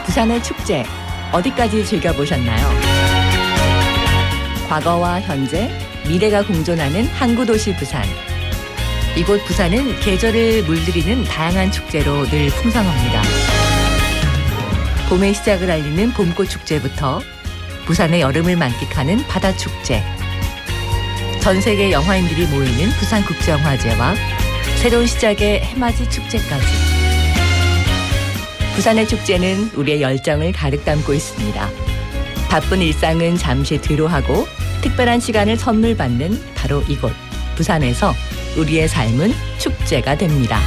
부산의 축제 어디까지 즐겨보셨나요? 과거와 현재, 미래가 공존하는 항구도시 부산. 이곳 부산은 계절을 물들이는 다양한 축제로 늘 풍성합니다. 봄의 시작을 알리는 봄꽃 축제부터 부산의 여름을 만끽하는 바다 축제, 전 세계 영화인들이 모이는 부산국제영화제와 새로운 시작의 해맞이 축제까지. 부산의 축제는 우리의 열정을 가득 담고 있습니다. 바쁜 일상은 잠시 뒤로하고 특별한 시간을 선물 받는 바로 이곳 부산에서 우리의 삶은 축제가 됩니다.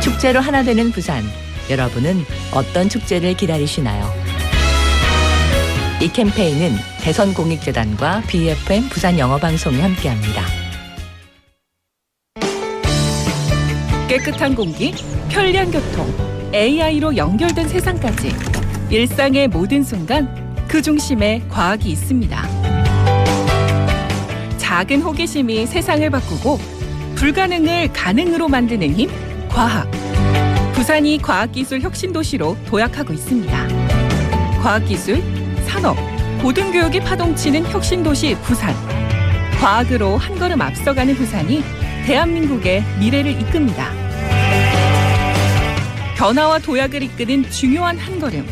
축제로 하나 되는 부산, 여러분은 어떤 축제를 기다리시나요? 이 캠페인은 대선공익재단과 BFM 부산영어방송이 함께합니다. 깨끗한 공기, 편리한 교통, AI로 연결된 세상까지 일상의 모든 순간 그 중심에 과학이 있습니다. 작은 호기심이 세상을 바꾸고 불가능을 가능으로 만드는 힘, 과학. 부산이 과학기술 혁신도시로 도약하고 있습니다. 과학기술, 산업, 고등교육이 파동치는 혁신도시 부산. 과학으로 한 걸음 앞서가는 부산이 대한민국의 미래를 이끕니다. 변화와 도약을 이끄는 중요한 한 걸음.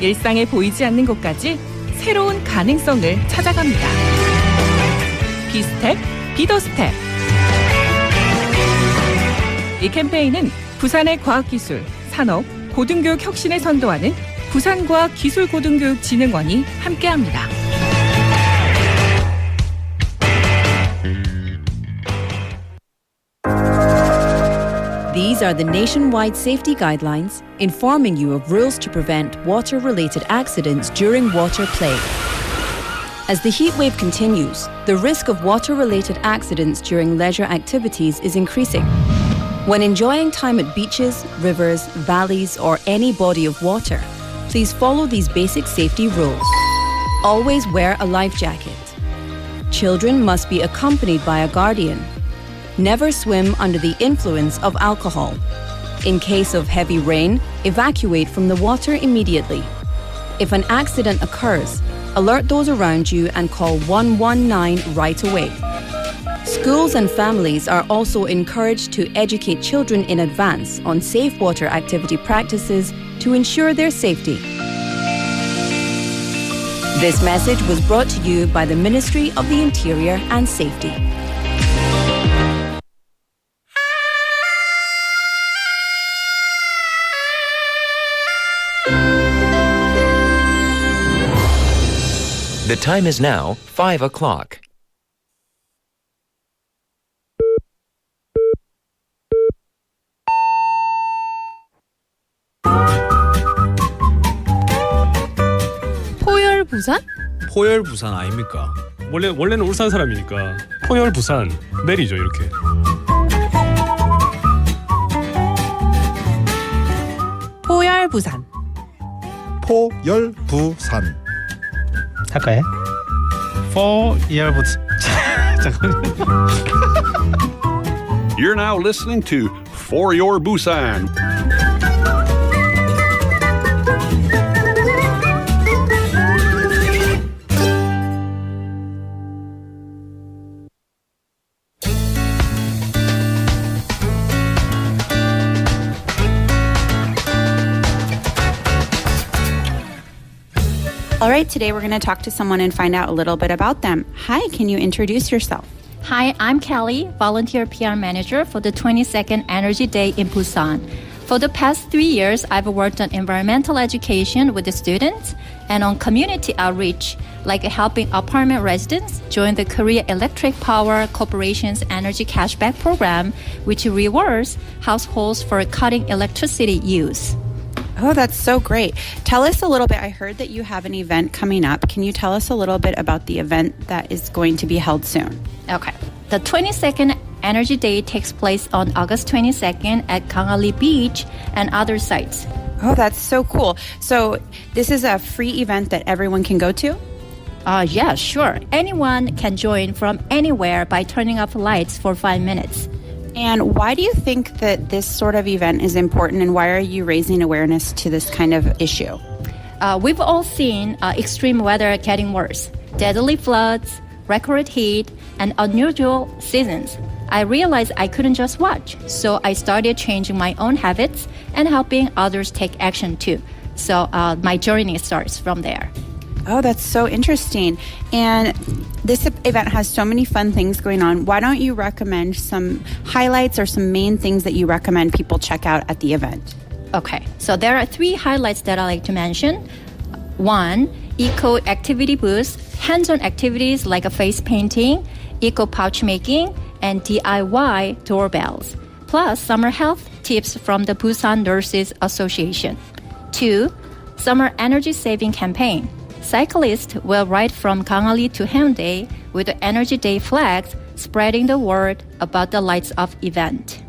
일상에 보이지 않는 곳까지 새로운 가능성을 찾아갑니다. 비스텝, 비더스텝. 이 캠페인은 부산의 과학기술, 산업, 고등교육 혁신을 선도하는 부산과학기술고등교육진흥원이 함께합니다. These are the nationwide safety guidelines informing you of rules to prevent water-related accidents during water play. As the heat wave continues, the risk of water-related accidents during leisure activities is increasing. When enjoying time at beaches, rivers, valleys, or any body of water, please follow these basic safety rules. Always wear a life jacket. Children must be accompanied by a guardian. Never swim under the influence of alcohol. In case of heavy rain, evacuate from the water immediately. If an accident occurs, alert those around you and call 119 right away. Schools and families are also encouraged to educate children in advance on safe water activity practices to ensure their safety. This message was brought to you by the Ministry of the Interior and Safety. The time is now 5 o'clock. 포열 부산? 포열 부산 아닙니까? 원래는 울산 사람이니까 포열 부산 내리죠 이렇게. 포열 부산. 포열 부산. 할까요? 포열 부산. You're now listening to For Your Busan. All right, today we're going to talk to someone and find out a little bit about them. Hi, can you introduce yourself? Hi, I'm Kelly, volunteer PR manager for the 22nd Energy Day in Busan. For the past 3 years, I've worked on environmental education with the students and on community outreach, like helping apartment residents join the Korea Electric Power Corporation's energy cashback program, which rewards households for cutting electricity use. Oh, that's so great. Tell us a little bit. I heard that you have an event coming up. Can you tell us a little bit about the event that is going to be held soon? Okay. The 22nd Energy Day takes place on August 22nd at Gangali Beach and other sites. Oh, that's so cool. So this is a free event that everyone can go to? Yeah, sure. Anyone can join from anywhere by turning off lights for 5 minutes. And why do you think that this sort of event is important, and why are you raising awareness to this kind of issue? We've all seen extreme weather getting worse. Deadly floods, record heat, and unusual seasons. I realized I couldn't just watch, so I started changing my own habits and helping others take action too. So my journey starts from there. Oh, that's so interesting. And this event has so many fun things going on. Why don't you recommend some highlights or some main things that you recommend people check out at the event? Okay, so there are 3 highlights that I like to mention. 1, eco activity booths, hands-on activities like a face painting, eco pouch making, and DIY doorbells. Plus, summer health tips from the Busan Nurses Association. 2, summer energy saving campaign. Cyclists will ride from Gangali to Haeundae with the Energy Day flags, spreading the word about the Lights Off event.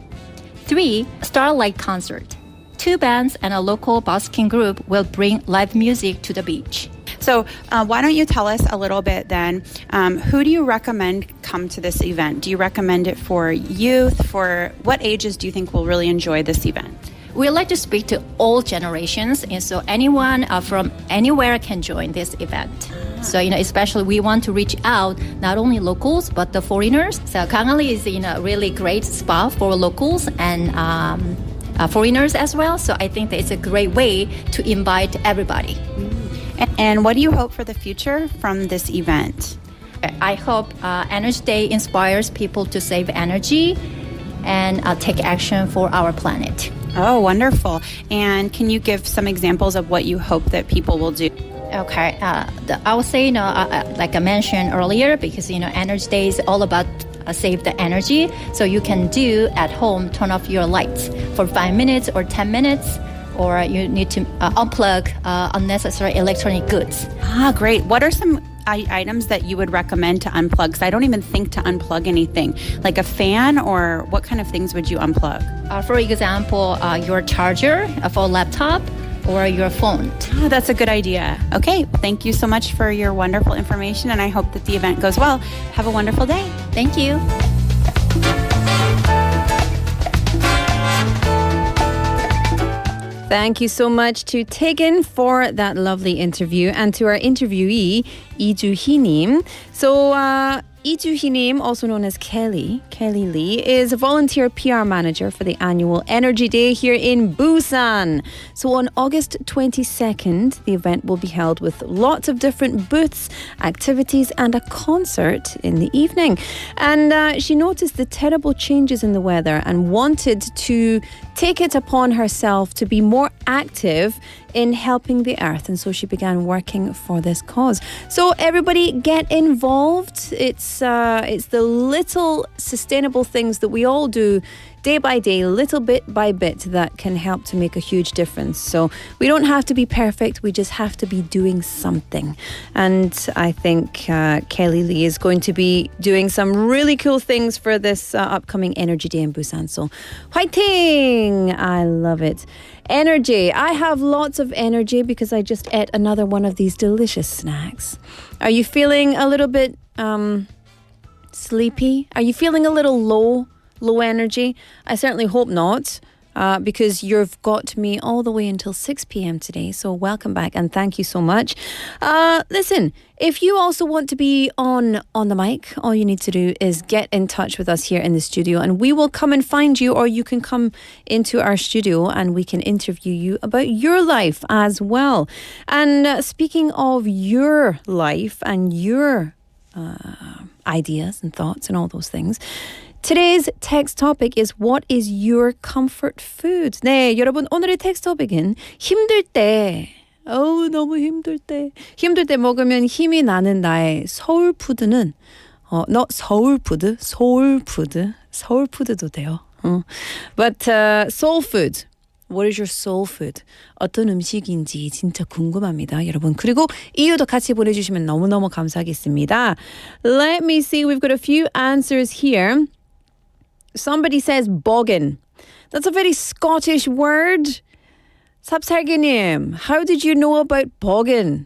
3, Starlight concert. 2 bands and a local busking group will bring live music to the beach. So why don't you tell us a little bit then, who do you recommend come to this event? Do you recommend it for youth? For what ages do you think will really enjoy this event? We like to speak to all generations, and so anyone from anywhere can join this event. So, especially we want to reach out not only locals but the foreigners. So Gangali is a really great spot for locals and foreigners as well. So I think that it's a great way to invite everybody. And what do you hope for the future from this event? I hope Energy Day inspires people to save energy and take action for our planet. Oh, wonderful. And can you give some examples of what you hope that people will do? Okay. I would say, like I mentioned earlier, because, Energy Day is all about save the energy. So you can do at home, turn off your lights for 5 minutes or 10 minutes, or you need to unplug unnecessary electronic goods. Ah, great. What are some items that you would recommend to unplug? Because I don't even think to unplug anything. Like a fan, or what kind of things would you unplug? For example, your charger for a laptop or your phone. Oh, that's a good idea. Okay, thank you so much for your wonderful information, and I hope that the event goes well. Have a wonderful day. Thank you. Thank you so much to Tegan for that lovely interview, and to our interviewee, Lee Joo-hee-nim. So, Lee Joo-hee-nim, also known as Kelly Lee, is a volunteer PR manager for the annual Energy Day here in Busan. So on August 22nd, the event will be held with lots of different booths, activities, and a concert in the evening. And she noticed the terrible changes in the weather and wanted to take it upon herself to be more active in helping the earth, and so she began working for this cause. So everybody get involved. It's the little sustainable things that we all do day by day, little bit by bit, that can help to make a huge difference. So we don't have to be perfect, we just have to be doing something. And I think Kelly Lee is going to be doing some really cool things for this upcoming Energy Day in Busan. So fighting! I love it. Energy. I have lots of energy because I just ate another one of these delicious snacks. Are you feeling a little bit sleepy? Are you feeling a little low energy? I certainly hope not, because you've got me all the way until 6 p.m. today. So welcome back and thank you so much. Listen, if you also want to be on the mic, all you need to do is get in touch with us here in the studio, and we will come and find you, or you can come into our studio and we can interview you about your life as well. And speaking of your life and your ideas and thoughts and all those things, today's text topic is, what is your comfort food? 네, 여러분, 오늘의 text topic은 힘들 때, 너무 힘들 때 먹으면 힘이 나는 나의 소울푸드는 소울푸드도 돼요. But soul food. What is your soul food? 어떤 음식인지 진짜 궁금합니다, 여러분. 그리고 이유도 같이 보내주시면 너무너무 감사하겠습니다. Let me see. We've got a few answers here. Somebody says boggin. That's a very Scottish word. 삽살개님, how did you know about boggin?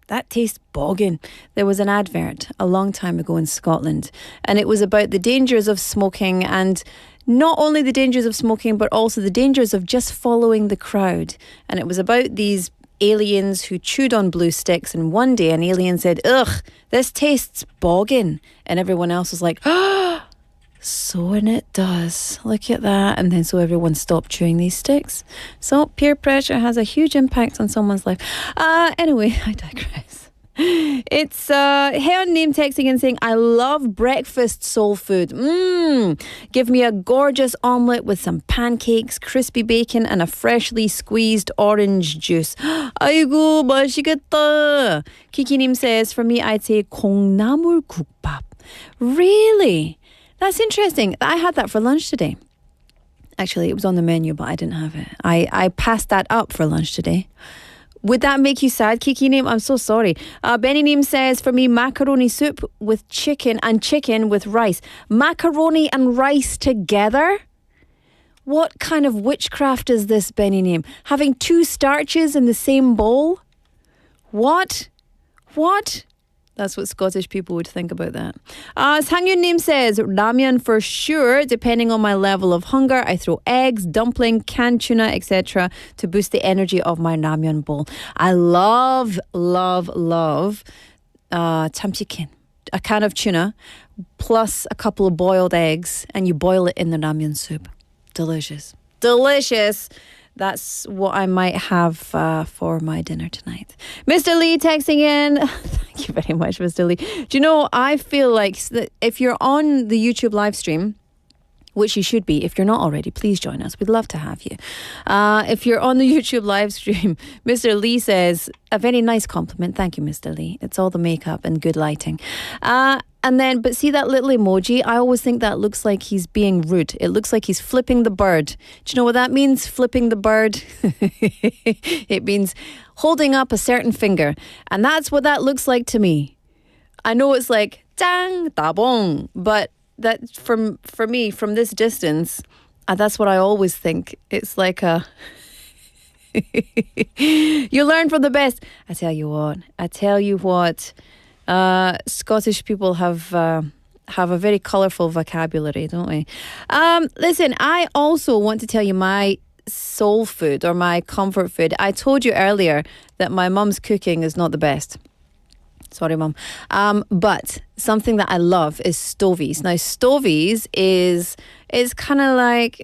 that tastes boggin. There was an advert a long time ago in Scotland, and it was about the dangers of smoking, and not only the dangers of smoking, but also the dangers of just following the crowd. And it was about these aliens who chewed on blue sticks, and one day an alien said, ugh, this tastes boggin. And everyone else was like, ah, so and it does. Look at that. And then so everyone stopped chewing these sticks. So peer pressure has a huge impact on someone's life. Anyway, I digress. It's Heon Name texting and saying, I love breakfast soul food. Give me a gorgeous omelette with some pancakes, crispy bacon, and a freshly squeezed orange juice. 아이고, 맛있겠다. Kiki님 says, for me, I'd say 콩나물 국밥. Really? That's interesting. I had that for lunch today. Actually, it was on the menu, but I didn't have it. I passed that up for lunch today. Would that make you sad, Kiki Name? I'm so sorry. Benny Name says, for me, macaroni soup with chicken and chicken with rice. Macaroni and rice together? What kind of witchcraft is this, Benny Name? Having two starches in the same bowl? What? That's what Scottish people would think about that. Sangyun Nim says, ramyeon for sure. Depending on my level of hunger, I throw eggs, dumpling, canned tuna, etc. to boost the energy of my ramyeon bowl. I love 참치캔. A can of tuna plus a couple of boiled eggs, and you boil it in the ramyeon soup. Delicious. That's what I might have for my dinner tonight. Mr. Lee texting in. Thank you very much, Mr. Lee. Do you know, I feel like if you're on the YouTube live stream, which you should be, if you're not already, please join us. We'd love to have you. If you're on the YouTube live stream, Mr. Lee says, a very nice compliment. Thank you, Mr. Lee. It's all the makeup and good lighting. And then, but see that little emoji? I always think that looks like he's being rude. It looks like he's flipping the bird. Do you know what that means? Flipping the bird? It means holding up a certain finger. And that's what that looks like to me. I know it's like, 짱, 따봉. But that for me, from this distance, that's what I always think. It's like a... You learn from the best. I tell you what. Scottish people have a very colourful vocabulary, don't we? Listen, I also want to tell you my soul food or my comfort food. I told you earlier that my mum's cooking is not the best. Sorry, Mum. But something that I love is stovies. Now, stovies is kind of like,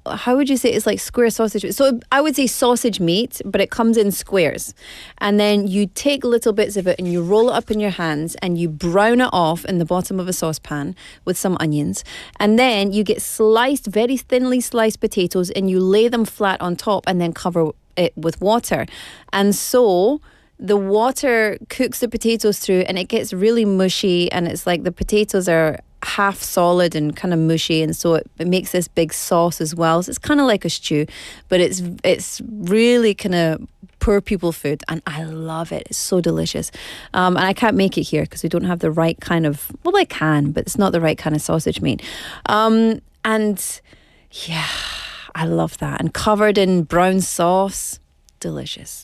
how would you say? It's like square sausage. So I would say sausage meat, but it comes in squares. And then you take little bits of it and you roll it up in your hands and you brown it off in the bottom of a saucepan with some onions. And then you get very thinly sliced potatoes and you lay them flat on top and then cover it with water. And so the water cooks the potatoes through and it gets really mushy, and it's like the potatoes are half solid and kind of mushy, and so it makes this big sauce as well. So it's kind of like a stew, but it's really kind of poor people food, and I love it. It's so delicious. And I can't make it here because we don't have the right kind of, well, I can, but it's not the right kind of sausage meat. And yeah, I love that. And covered in brown sauce, delicious.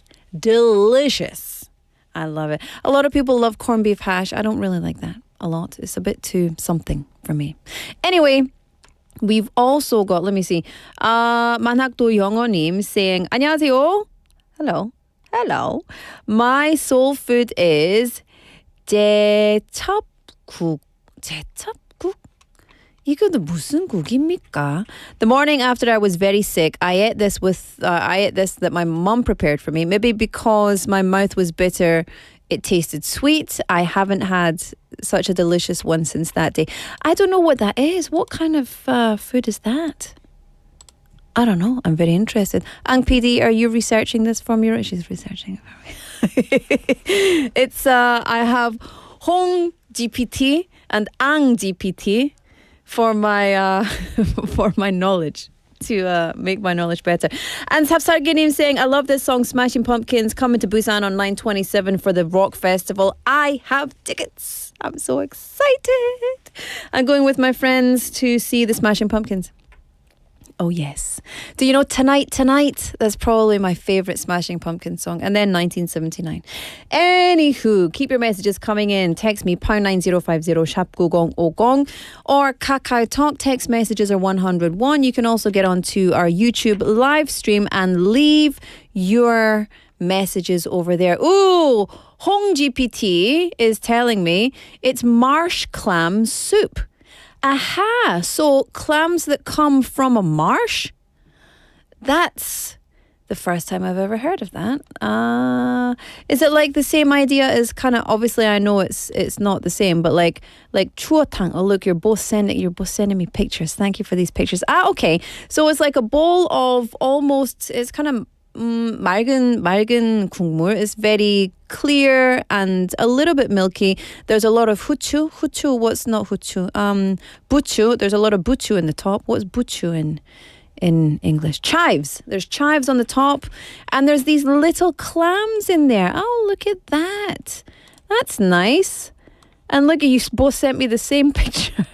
I love it. A lot of people love corned beef hash. I don't really like that a lot. It's a bit too something for me. Anyway, we've also got, let me see, 만학도 영어님 saying, 안녕하세요. Hello. My soul food is 제첩국. 이거는 무슨 국입니까? The morning after I was very sick, I ate this that my mum prepared for me. Maybe because my mouth was bitter, it tasted sweet. I haven't had such a delicious one since that day. I don't know what that is. What kind of food is that? I don't know. I'm very interested. Ang PD, are you researching this for me? She's researching it for me. It's I have Hong GPT and Ang GPT for my knowledge, to make my knowledge better. And Sapsarginim saying, I love this song, Smashing Pumpkins, coming to Busan on line 27 for the rock festival. I have tickets. I'm so excited. I'm going with my friends to see the Smashing Pumpkins. Oh, yes. Do you know Tonight, Tonight? That's probably my favourite Smashing Pumpkins song. And then 1979. Anywho, keep your messages coming in. Text me #9050 샵 9050 or Kakao Talk. Text messages are 101. You can also get onto our YouTube live stream and leave your messages over there. Ooh, Hong GPT is telling me it's marsh clam soup. Aha! So clams that come from a marsh? That's the first time I've ever heard of that. Is it like the same idea as kind of, obviously I know it's not the same, but like chuotang. Oh look, you're both sending me pictures. Thank you for these pictures. Okay. So it's like a bowl of almost, it's kind of 맑은 국물. Is very clear and a little bit milky. There's a lot of huchu. What's not huchu? Buchu. There's a lot of buchu in the top. What's buchu in English? Chives. There's chives on the top, and there's these little clams in there. Oh, look at that. That's nice. And look, you both sent me the same picture.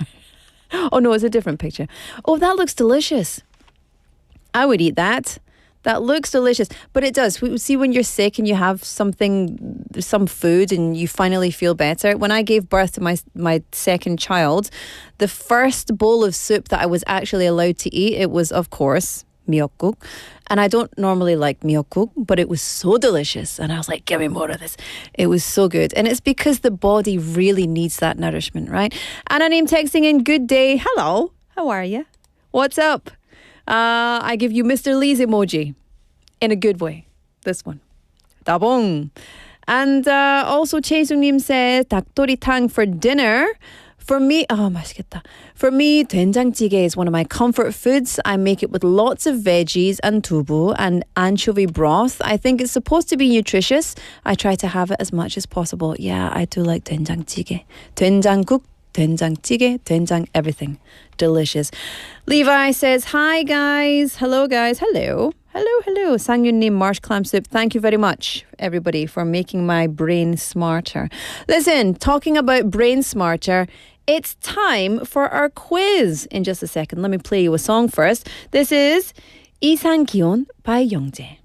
Oh no, it's a different picture. Oh, that looks delicious. I would eat that. That looks delicious, but it does. See, when you're sick and you have some food and you finally feel better. When I gave birth to my second child, the first bowl of soup that I was actually allowed to eat, it was, of course, miyeokguk. And I don't normally like miyeokguk, but it was so delicious. And I was like, give me more of this. It was so good. And it's because the body really needs that nourishment, right? Anonym texting in, good day. Hello, how are you? What's up? I give you Mr. Lee's emoji in a good way. This one. Dabong. And also 최수님 says 닭도리탕 for dinner. For me, 맛있겠다. For me, 된장찌개 is one of my comfort foods. I make it with lots of veggies and dubu and anchovy broth. I think it's supposed to be nutritious. I try to have it as much as possible. Yeah, I do like 된장찌개. 된장국, 된장찌개, 된장 everything. Delicious. Levi says, hi guys. Hello guys. Hello. Sangyunnim marsh clam soup. Thank you very much, everybody, for making my brain smarter. Listen, talking about brain smarter, it's time for our quiz. In just a second, let me play you a song first. This is 이상기온 by 영재.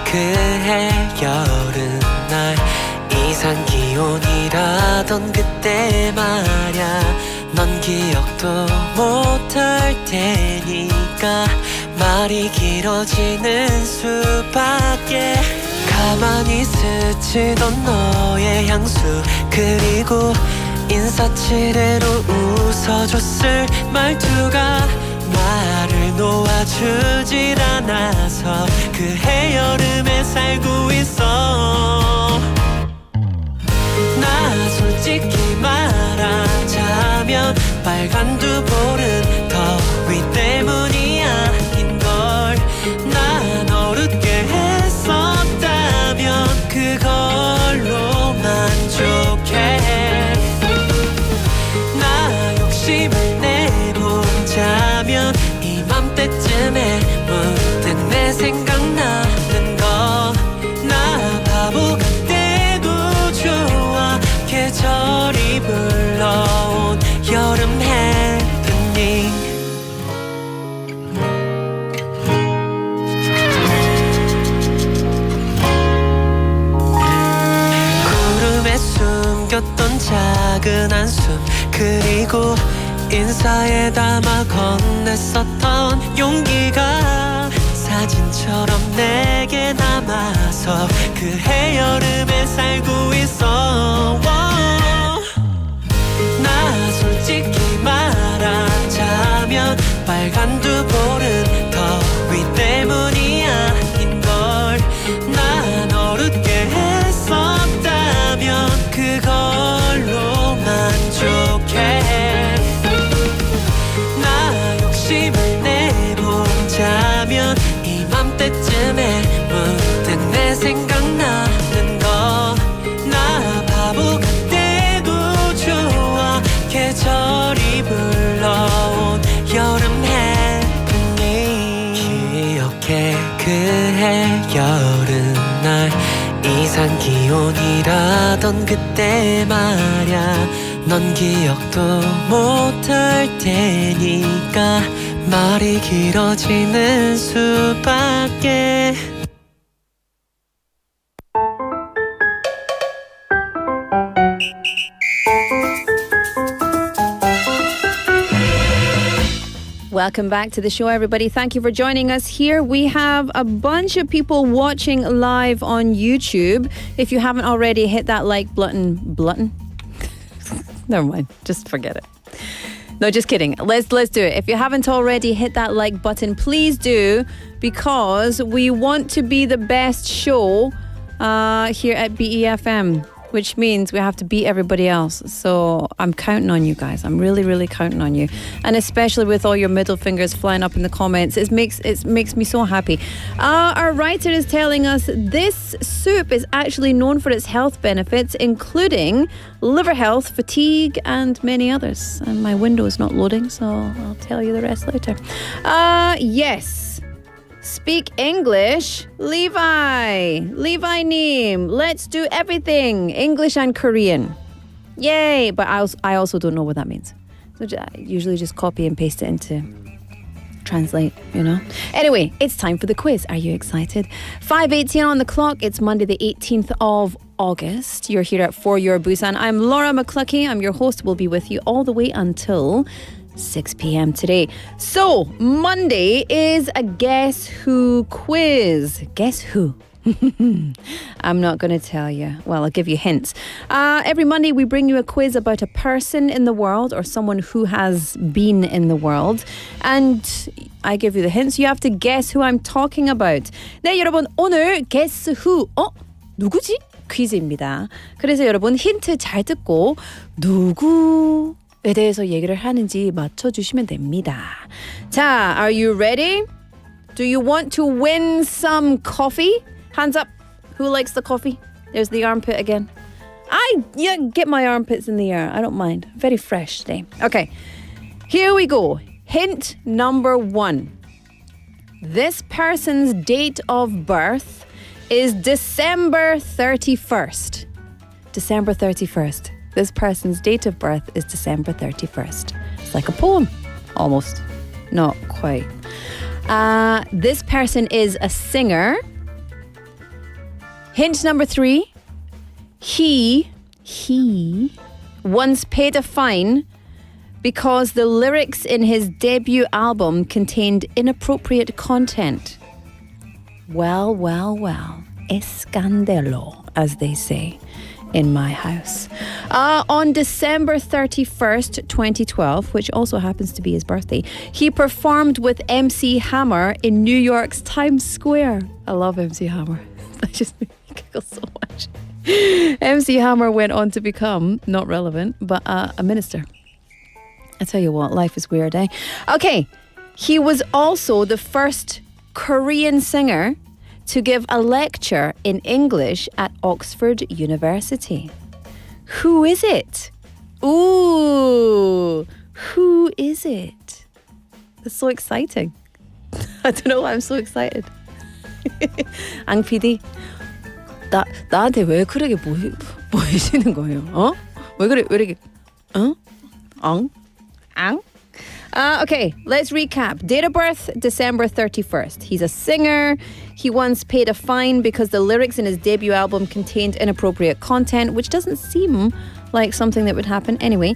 그해 여름날 이상기온이라던 그때 말야 넌 기억도 못할 테니까 말이 길어지는 수밖에 가만히 스치던 너의 향수 그리고 인사치레로 웃어줬을 말투가 나를 놓아주질 않아서 그해 여름에 살고 있어 나 솔직히 말하자면 빨간 두볼은 더위 때문이야 인걸 난 어렵게 했었다면 그걸로 만족해 나 욕심을 내보자면 이맘때쯤에 문득 내 생각나는 거 나 바보 같아도 좋아 계절이 불러온 여름 해프닝 구름에 숨겼던 작은 한숨 그리고 인사에 담아 건넸었던 용기가 사진처럼 내게 남아서 그해 여름에 살고 있어 나 솔직히 말하자면 빨간 두볼은 더위 때문이야 인걸 난 어렵게 했었다면 그걸로 만족해 나 욕심을 내보자면 이맘때쯤에 문득 내 생각나는 거 나 바보 같아도 좋아 그해 여름날 이상 기온이라던 그때 말야 넌 기억도 못할 테니까 말이 길어지는 수밖에 Welcome back to the show, everybody. Thank you for joining us here. We have a bunch of people watching live on YouTube. If you haven't already, hit that like button. Never mind. Just forget it. No, just kidding. Let's do it. If you haven't already, hit that like button. Please do, because we want to be the best show here at BEFM, which means we have to beat everybody else. So I'm counting on you guys. I'm really, really counting on you. And especially with all your middle fingers flying up in the comments, it makes me so happy. Our writer is telling us this soup is actually known for its health benefits, including liver health, fatigue, and many others. And my window is not loading, so I'll tell you the rest later. Yes. Speak English, Levi Neem. Let's do everything, English and Korean. Yay! But I also don't know what that means. So I usually just copy and paste it into Translate, you know. Anyway, it's time for the quiz. Are you excited? 5:18 on the clock. It's Monday the 18th of August. You're here at For Your Busan. I'm Laura McCluckey. I'm your host. We'll be with you all the way until 6 p.m. today. So, Monday is a Guess Who quiz. Guess who? I'm not going to tell you. Well, I'll give you hints. Every Monday, we bring you a quiz about a person in the world or someone who has been in the world. And I give you the hints. You have to guess who I'm talking about. 네, 여러분, 오늘 Guess Who? 누구지? 퀴즈입니다. 그래서 여러분, 힌트 잘 듣고 누구에 대해서 얘기를 하는지 맞춰주시면 됩니다. 자, are you ready? Do you want to win some coffee? Hands up. Who likes the coffee? There's the armpit again. Get my armpits in the air. I don't mind. Very fresh today. Okay, here we go. Hint number 1. This person's date of birth is December 31st. December 31st. This person's date of birth is December 31st. It's like a poem. Almost. Not quite. This person is a singer. Hint number 3. He once paid a fine because the lyrics in his debut album contained inappropriate content. Well. Escandalo, as they say in my house. On December 31st, 2012, which also happens to be his birthday, he performed with MC Hammer in New York's Times Square. I love MC Hammer. That just made me giggle so much. MC Hammer went on to become, not relevant, but a minister. I tell you what, life is weird, eh? Okay, he was also the first Korean singer to give a lecture in English at Oxford University. Who is it? Ooh, who is it? That's so exciting. I don't know why I'm so excited. 앙 PD, 나한테 왜 그렇게 보이시는 거예요? 왜 이렇게? Okay, let's recap. Date of birth, December 31st. He's a singer. He once paid a fine because the lyrics in his debut album contained inappropriate content, which doesn't seem like something that would happen anyway.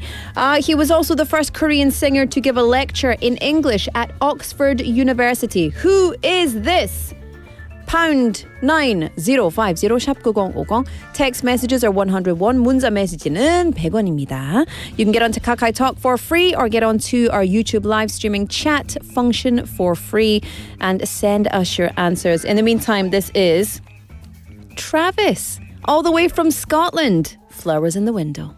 He was also the first Korean singer to give a lecture in English at Oxford University. Who is this? pound 9050 샵 9050. Text messages are 101. 문자 메시지는 100원입니다. You can get onto Kakao Talk for free or get onto our YouTube live streaming chat function for free and send us your answers. In the meantime, this is Travis, all the way from Scotland. Flowers in the window.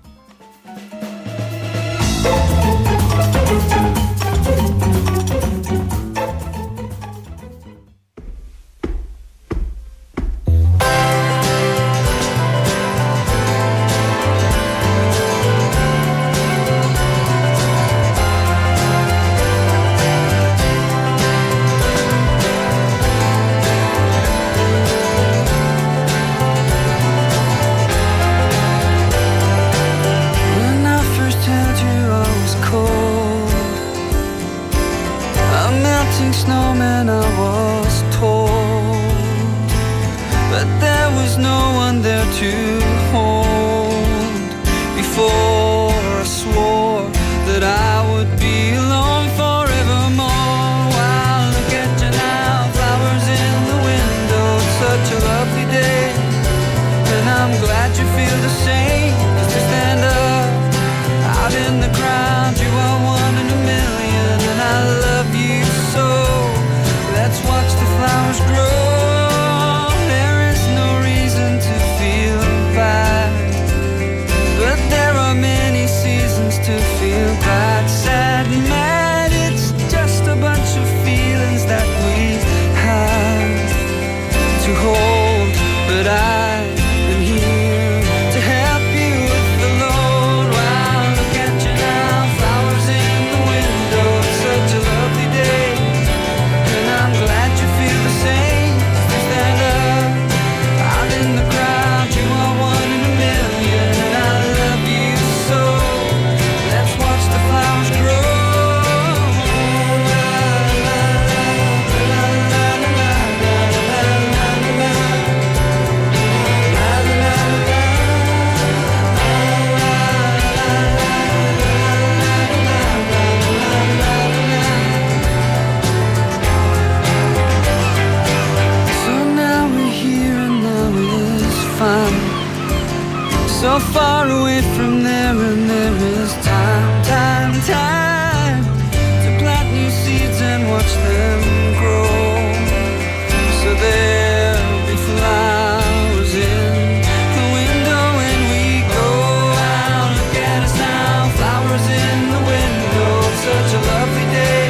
snowman, I was told, but there was no one there to hold. Before I swore that I would be alone forevermore. Wow, look at you now, flowers in the window, it's such a lovely day, and I'm glad you feel the same. 'Cause to stand up out in the crowd, you are one in a million, and I love you so. Let's watch the flowers grow. There is no reason to feel bad, but there are many seasons to feel bad, sad, and mad. It's just a bunch of feelings that we have to hold, but I am here to help you with the load. Wow, look at you now, flowers in the window, it's such a lovely day, and I'm glad you feel the same. Stand up out in the crowd, you are one in a million, and I love you so. Let's watch the flowers grow. So now we're here and now is fun. So far away from there, and there is time to plant new seeds and watch them grow. So there'll be flowers in the window when we go out. Look at us now, flowers in the window, it's such a lovely day,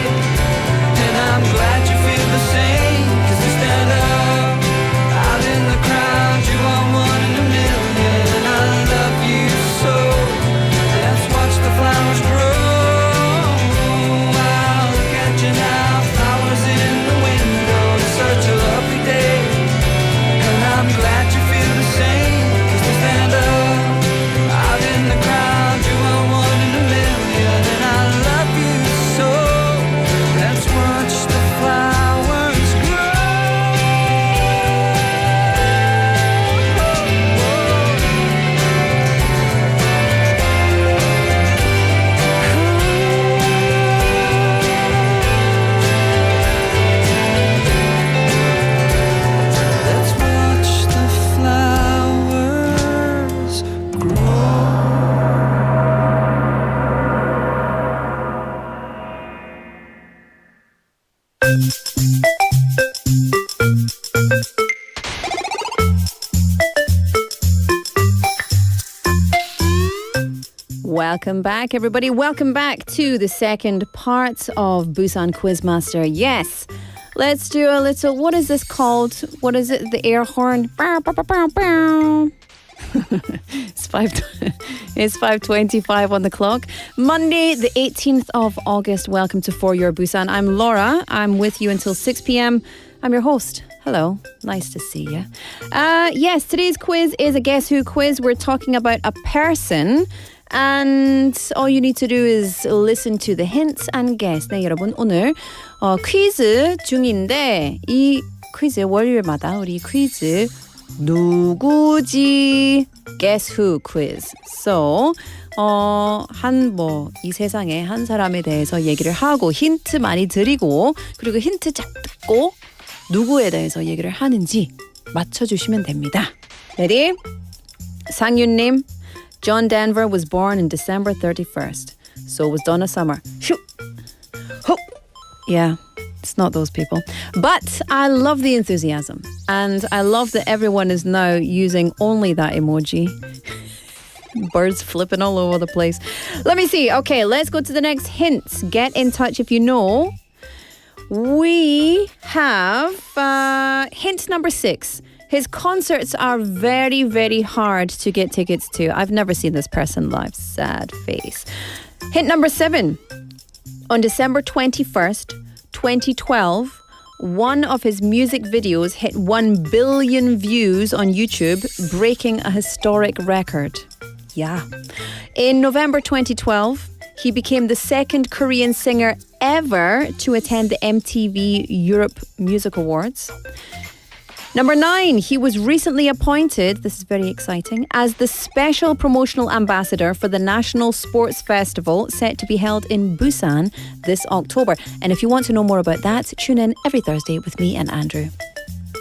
and I'm glad you feel the same. 'Cause we stand up out in the crowd, you are one in a million, and I love you so. Let's watch the flowers grow. Wow, look at you now, flowers in the window, it's such a lovely day, and I'm glad you feel the same. 'Cause we stand up out in the crowd, you are one in a million, and I love you so. Let's watch the flowers grow. Let's watch the flowers grow. Welcome back, everybody. Welcome back to the second part of Busan Quizmaster. Yes, let's do a little, what is this called? What is it? The air horn? Bow, bow, bow, bow, bow. It's 5:25 on the clock. Monday, the 18th of August. Welcome to For Your Busan. I'm Laura. I'm with you until 6 p.m. I'm your host. Hello. Nice to see you. Yes, today's quiz is a Guess Who quiz. We're talking about a person. And all you need to do is listen to the hints and guess. 네, 여러분 오늘 퀴즈 중인데 이 퀴즈 월요일마다 우리 퀴즈 누구지? Guess Who quiz. So 이 세상에 한 사람에 대해서 얘기를 하고 힌트 많이 드리고 그리고 힌트 쫙 듣고 누구에 대해서 얘기를 하는지 맞춰주시면 됩니다. Ready? 상윤님. John Denver was born on December 31st. So was Donna Summer. Shoo! Ho! Yeah, it's not those people. But I love the enthusiasm. And I love that everyone is now using only that emoji. Birds flipping all over the place. Let me see. Okay, let's go to the next hints. Get in touch if you know. We have hint number 6. His concerts are very, very hard to get tickets to. I've never seen this person live. Sad face. Hint number 7. On December 21st, 2012, one of his music videos hit 1 billion views on YouTube, breaking a historic record. Yeah. In November 2012, He became the second Korean singer ever to attend the MTV Europe Music Awards. Number 9, he was recently appointed, this is very exciting, as the special promotional ambassador for the National Sports Festival set to be held in Busan this October. And if you want to know more about that, tune in every Thursday with me and Andrew.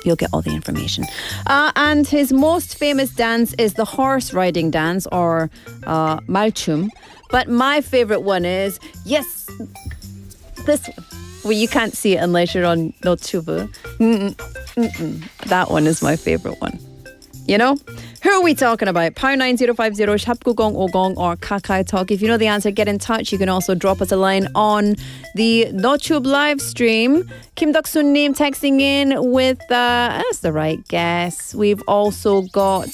You'll get all the information. And his most famous dance is the horse riding dance, or 말춤. But my favorite one is, yes, this one. Well, you can't see it unless you're on YouTube. That one is my favorite one. You know? Who are we talking about? Pound 9050 샵9050 or Kakao Talk. If you know the answer, get in touch. You can also drop us a line on the NoTube live stream. Kim Dak-sun-nim texting in with, that's the right guess. We've also got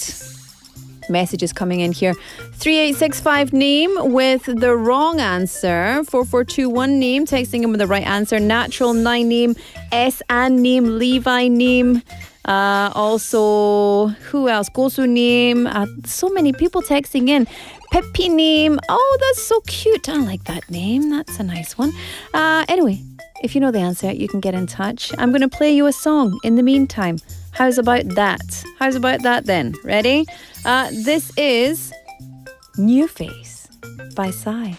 messages coming in here. 3865 name with the wrong answer. 4421 name texting in with the right answer. Natural 9 name. S An name. Levi name. Also, who else? Gosu name. So many people texting in. Peppy name. Oh, that's so cute. I like that name. That's a nice one. Anyway, if you know the answer, you can get in touch. I'm going to play you a song in the meantime. How's about that? How's about that then? Ready? This is New Face by Psy.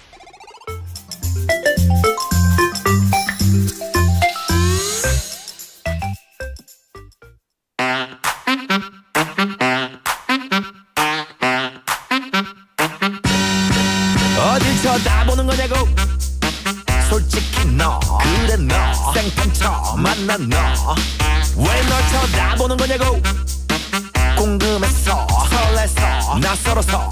어딜 쳐다보는 거냐고 솔직히 너 그래 너 생판 처음 만난 너 왜 널 쳐다보는 거냐고 궁금해서 설레서 낯설어서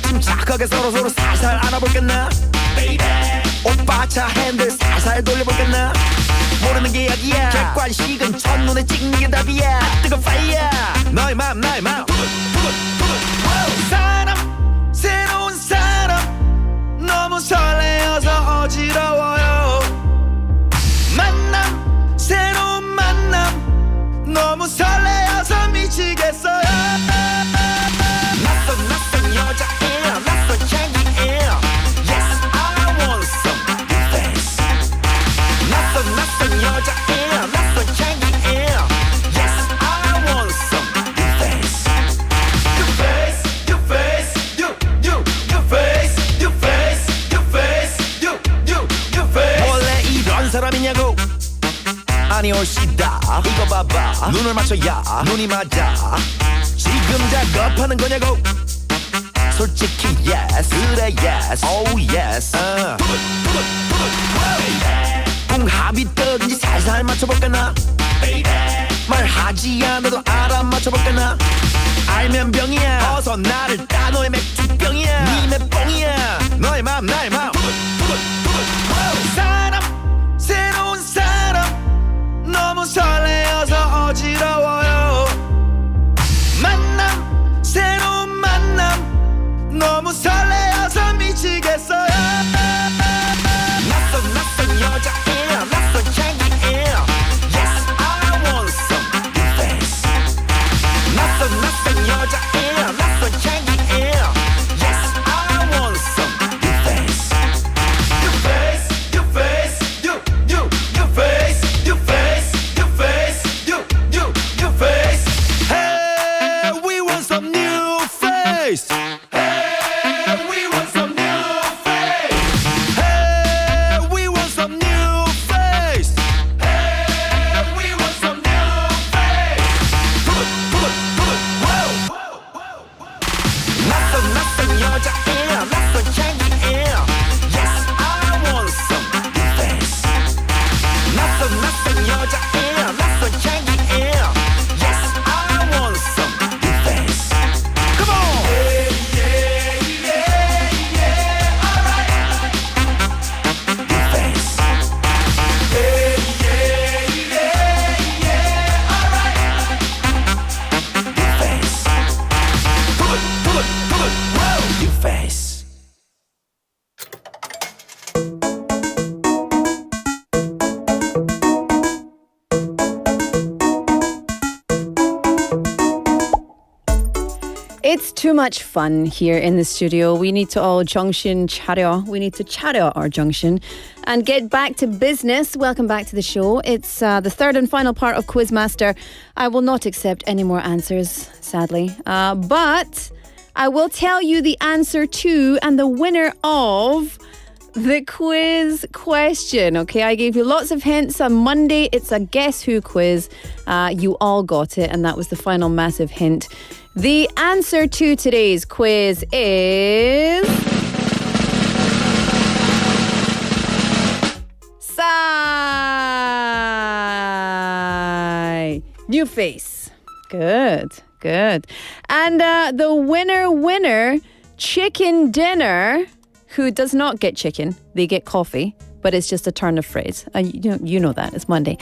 침착하게 서로 살살 알아볼겠나 오빠 차 핸들 살살 돌려볼겠나 모르는 게 약이야 객관식은 첫눈에 찍는 게 답이야 뜨거운 파이어 너의 맘 나의 맘 사람 새로운 사람 너무 설레어서 어지러워요 만남 새로운 만남 너무 설레어서 미치겠어요 낯선 여자예요 낯선 향기예요 Yes I want some new face 낯선 여자예요 낯선 향기예요 Yes I want some new face New face new face new face new face new face new face 원래 이런 사람이냐고 아니 올시다 이거 봐봐 눈을 맞춰야 눈이 맞아 지금 작업하는 거냐고 솔직히 yes 그래 yes oh yes 궁합이 뜨든지 살살 맞춰볼까나 말하지 않아도 알아 맞춰볼까나 알면 병이야 어서 나를 따 너의 맥주병이야 니 맷뽕이야 너의 맘 나의 맘 사람 새로운 사람 너무 설레어서 어지러워요 만남 새로운 만남 너무 설레어서 미치겠어요 낯선 여자예요 낯선 향기예요 Yes I want some new face 낯선 여자예요 낯선 향기예요 Yes I want some new face New face new face It's too much fun here in the studio. We need to all 정신 차려. We need to 차려 our junction and get back to business. Welcome back to the show. It's the third and final part of Quizmaster. I will not accept any more answers, sadly. But I will tell you the answer to and the winner of the quiz question. Okay, I gave you lots of hints on Monday. It's a Guess Who quiz. You all got it, and that was the final massive hint. The answer to today's quiz is Sai. New face. Good. And the winner, chicken dinner, who does not get chicken, they get coffee, but it's just a turn of phrase. You know that, it's Monday,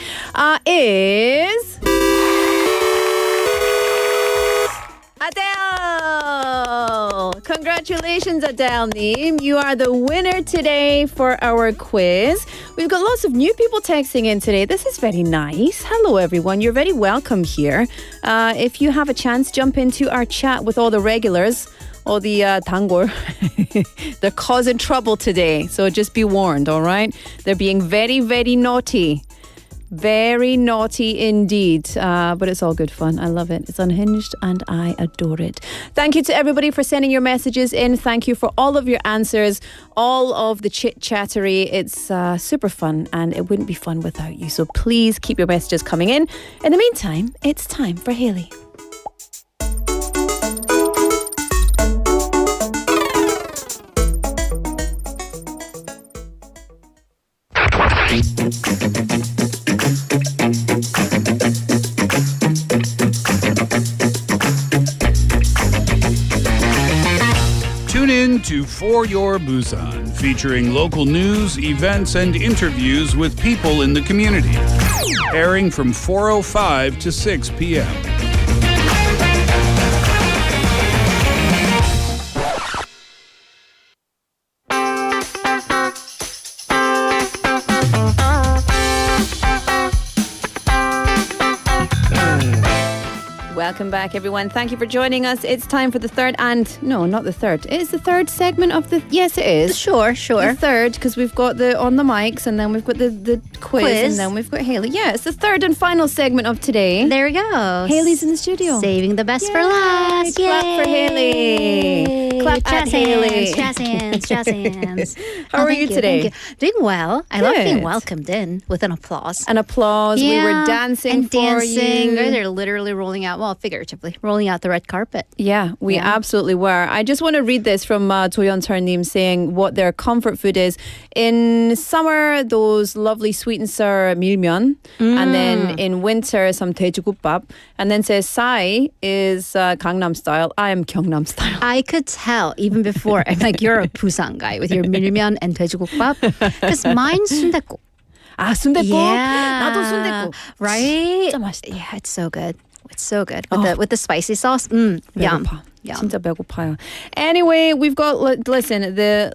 is Adele. Congratulations, Adele Neem. You are the winner today for our quiz. We've got lots of new people texting in today. This is very nice. Hello, everyone. You're very welcome here. If you have a chance, jump into our chat with all the regulars. All the 단골. They're causing trouble today. So just be warned, all right? They're being very, very naughty. Very naughty indeed. But it's all good fun. I love it. It's unhinged and I adore it. Thank you to everybody for sending your messages in. Thank you for all of your answers, all of the chit-chattery. It's super fun and it wouldn't be fun without you. So please keep your messages coming in. In the meantime, it's time for Haley. Tune in to For Your Busan, featuring local news, events, and interviews with people in the community. Airing from 4:05 to 6 p.m. Welcome back, everyone. Thank you for joining us. It's time for the third no, not the third. It is the third segment of the... Yes, it is. Sure. The third, because we've got the on the mics, and then we've got the quiz, and then we've got Haley. Yeah, it's the third and final segment of today. There we go. Haley's in the studio. Saving the best for last. Clap for Haley. Clap at Haley. Jazz hands. How are you today? Thank you. Doing well. I love being welcomed in with an applause. An applause. Yeah. We were dancing for you. They're literally rolling out, well, figuratively, rolling out the red carpet. Yeah, we absolutely were. I just want to read this from Doyeon Turnim saying what their comfort food is. In summer, those lovely sweet and sour 밀면, and then in winter, some 돼지국밥, and then says Sai is Gangnam style. I am Gyeongnam style. I could tell even before. I'm like, you're a Busan guy with your 밀면 and 돼지국밥. Because mine's 순댓국. 순댓국? Yeah. 나도 순댓국. Right? 진짜 맛있다. Yeah, it's so good. It's so good with the spicy sauce. Yum. 진짜 배고파요. Anyway, we've got listen, the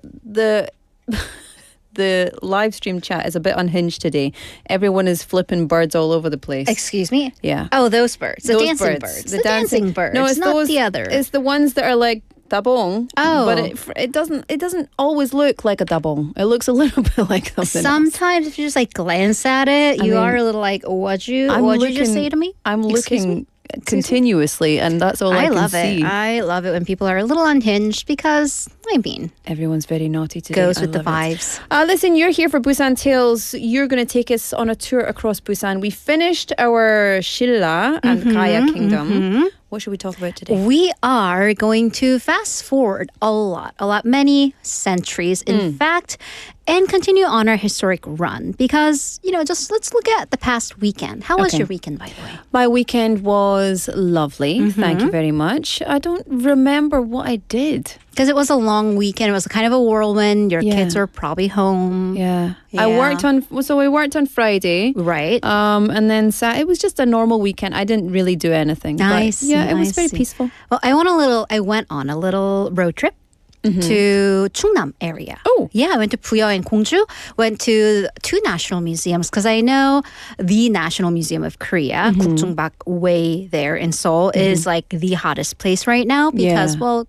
live stream chat is a bit unhinged today. Everyone is flipping birds all over the place. Excuse me? Yeah. Oh, those birds. The Those dancing birds. The dancing birds. No, it's not those, the other. It's the ones that are like dabong. Oh. But it doesn't always look like a dabong. It looks a little bit like something Sometimes if you just like glance at it, you are a little like, what'd you just say to me? I'm looking continuously, and that's all I can see. I love it when people are a little unhinged because, I mean, everyone's very naughty today. Goes with the vibes. Listen, you're here for Busan Tales. You're going to take us on a tour across Busan. We finished our Shilla and Kaya Kingdom. What should we talk about today? We are going to fast forward a lot, many centuries, in fact, and continue on our historic run because, just let's look at the past weekend. How was your weekend, by the way? My weekend was lovely. Thank you very much. I don't remember what I did. Because it was a long weekend. It was kind of a whirlwind. Your kids were probably home. Yeah. I worked on Friday. Right. And then it was just a normal weekend. I didn't really do anything. Nice. But, it was very peaceful. Well, I went on a little road trip. to Chungnam area. Oh. Yeah, I went to Puyo and Gongju, went to 2 national museums because I know the National Museum of Korea, Gukjungbak way there in Seoul, is like the hottest place right now because, well,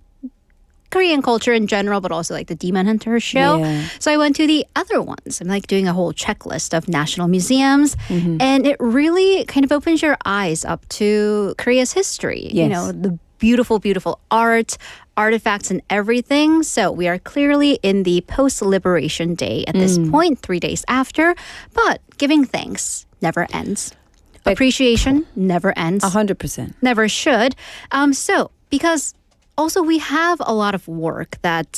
Korean culture in general, but also like the Demon Hunter show. Yeah. So I went to the other ones. I'm like doing a whole checklist of national museums, and it really kind of opens your eyes up to Korea's history. You Yes. know, the beautiful, beautiful art, artifacts, and everything. So we are clearly in the post-liberation day at this point, 3 days after. But giving thanks never ends. Appreciation never ends. 100%. Never should. So because also we have a lot of work that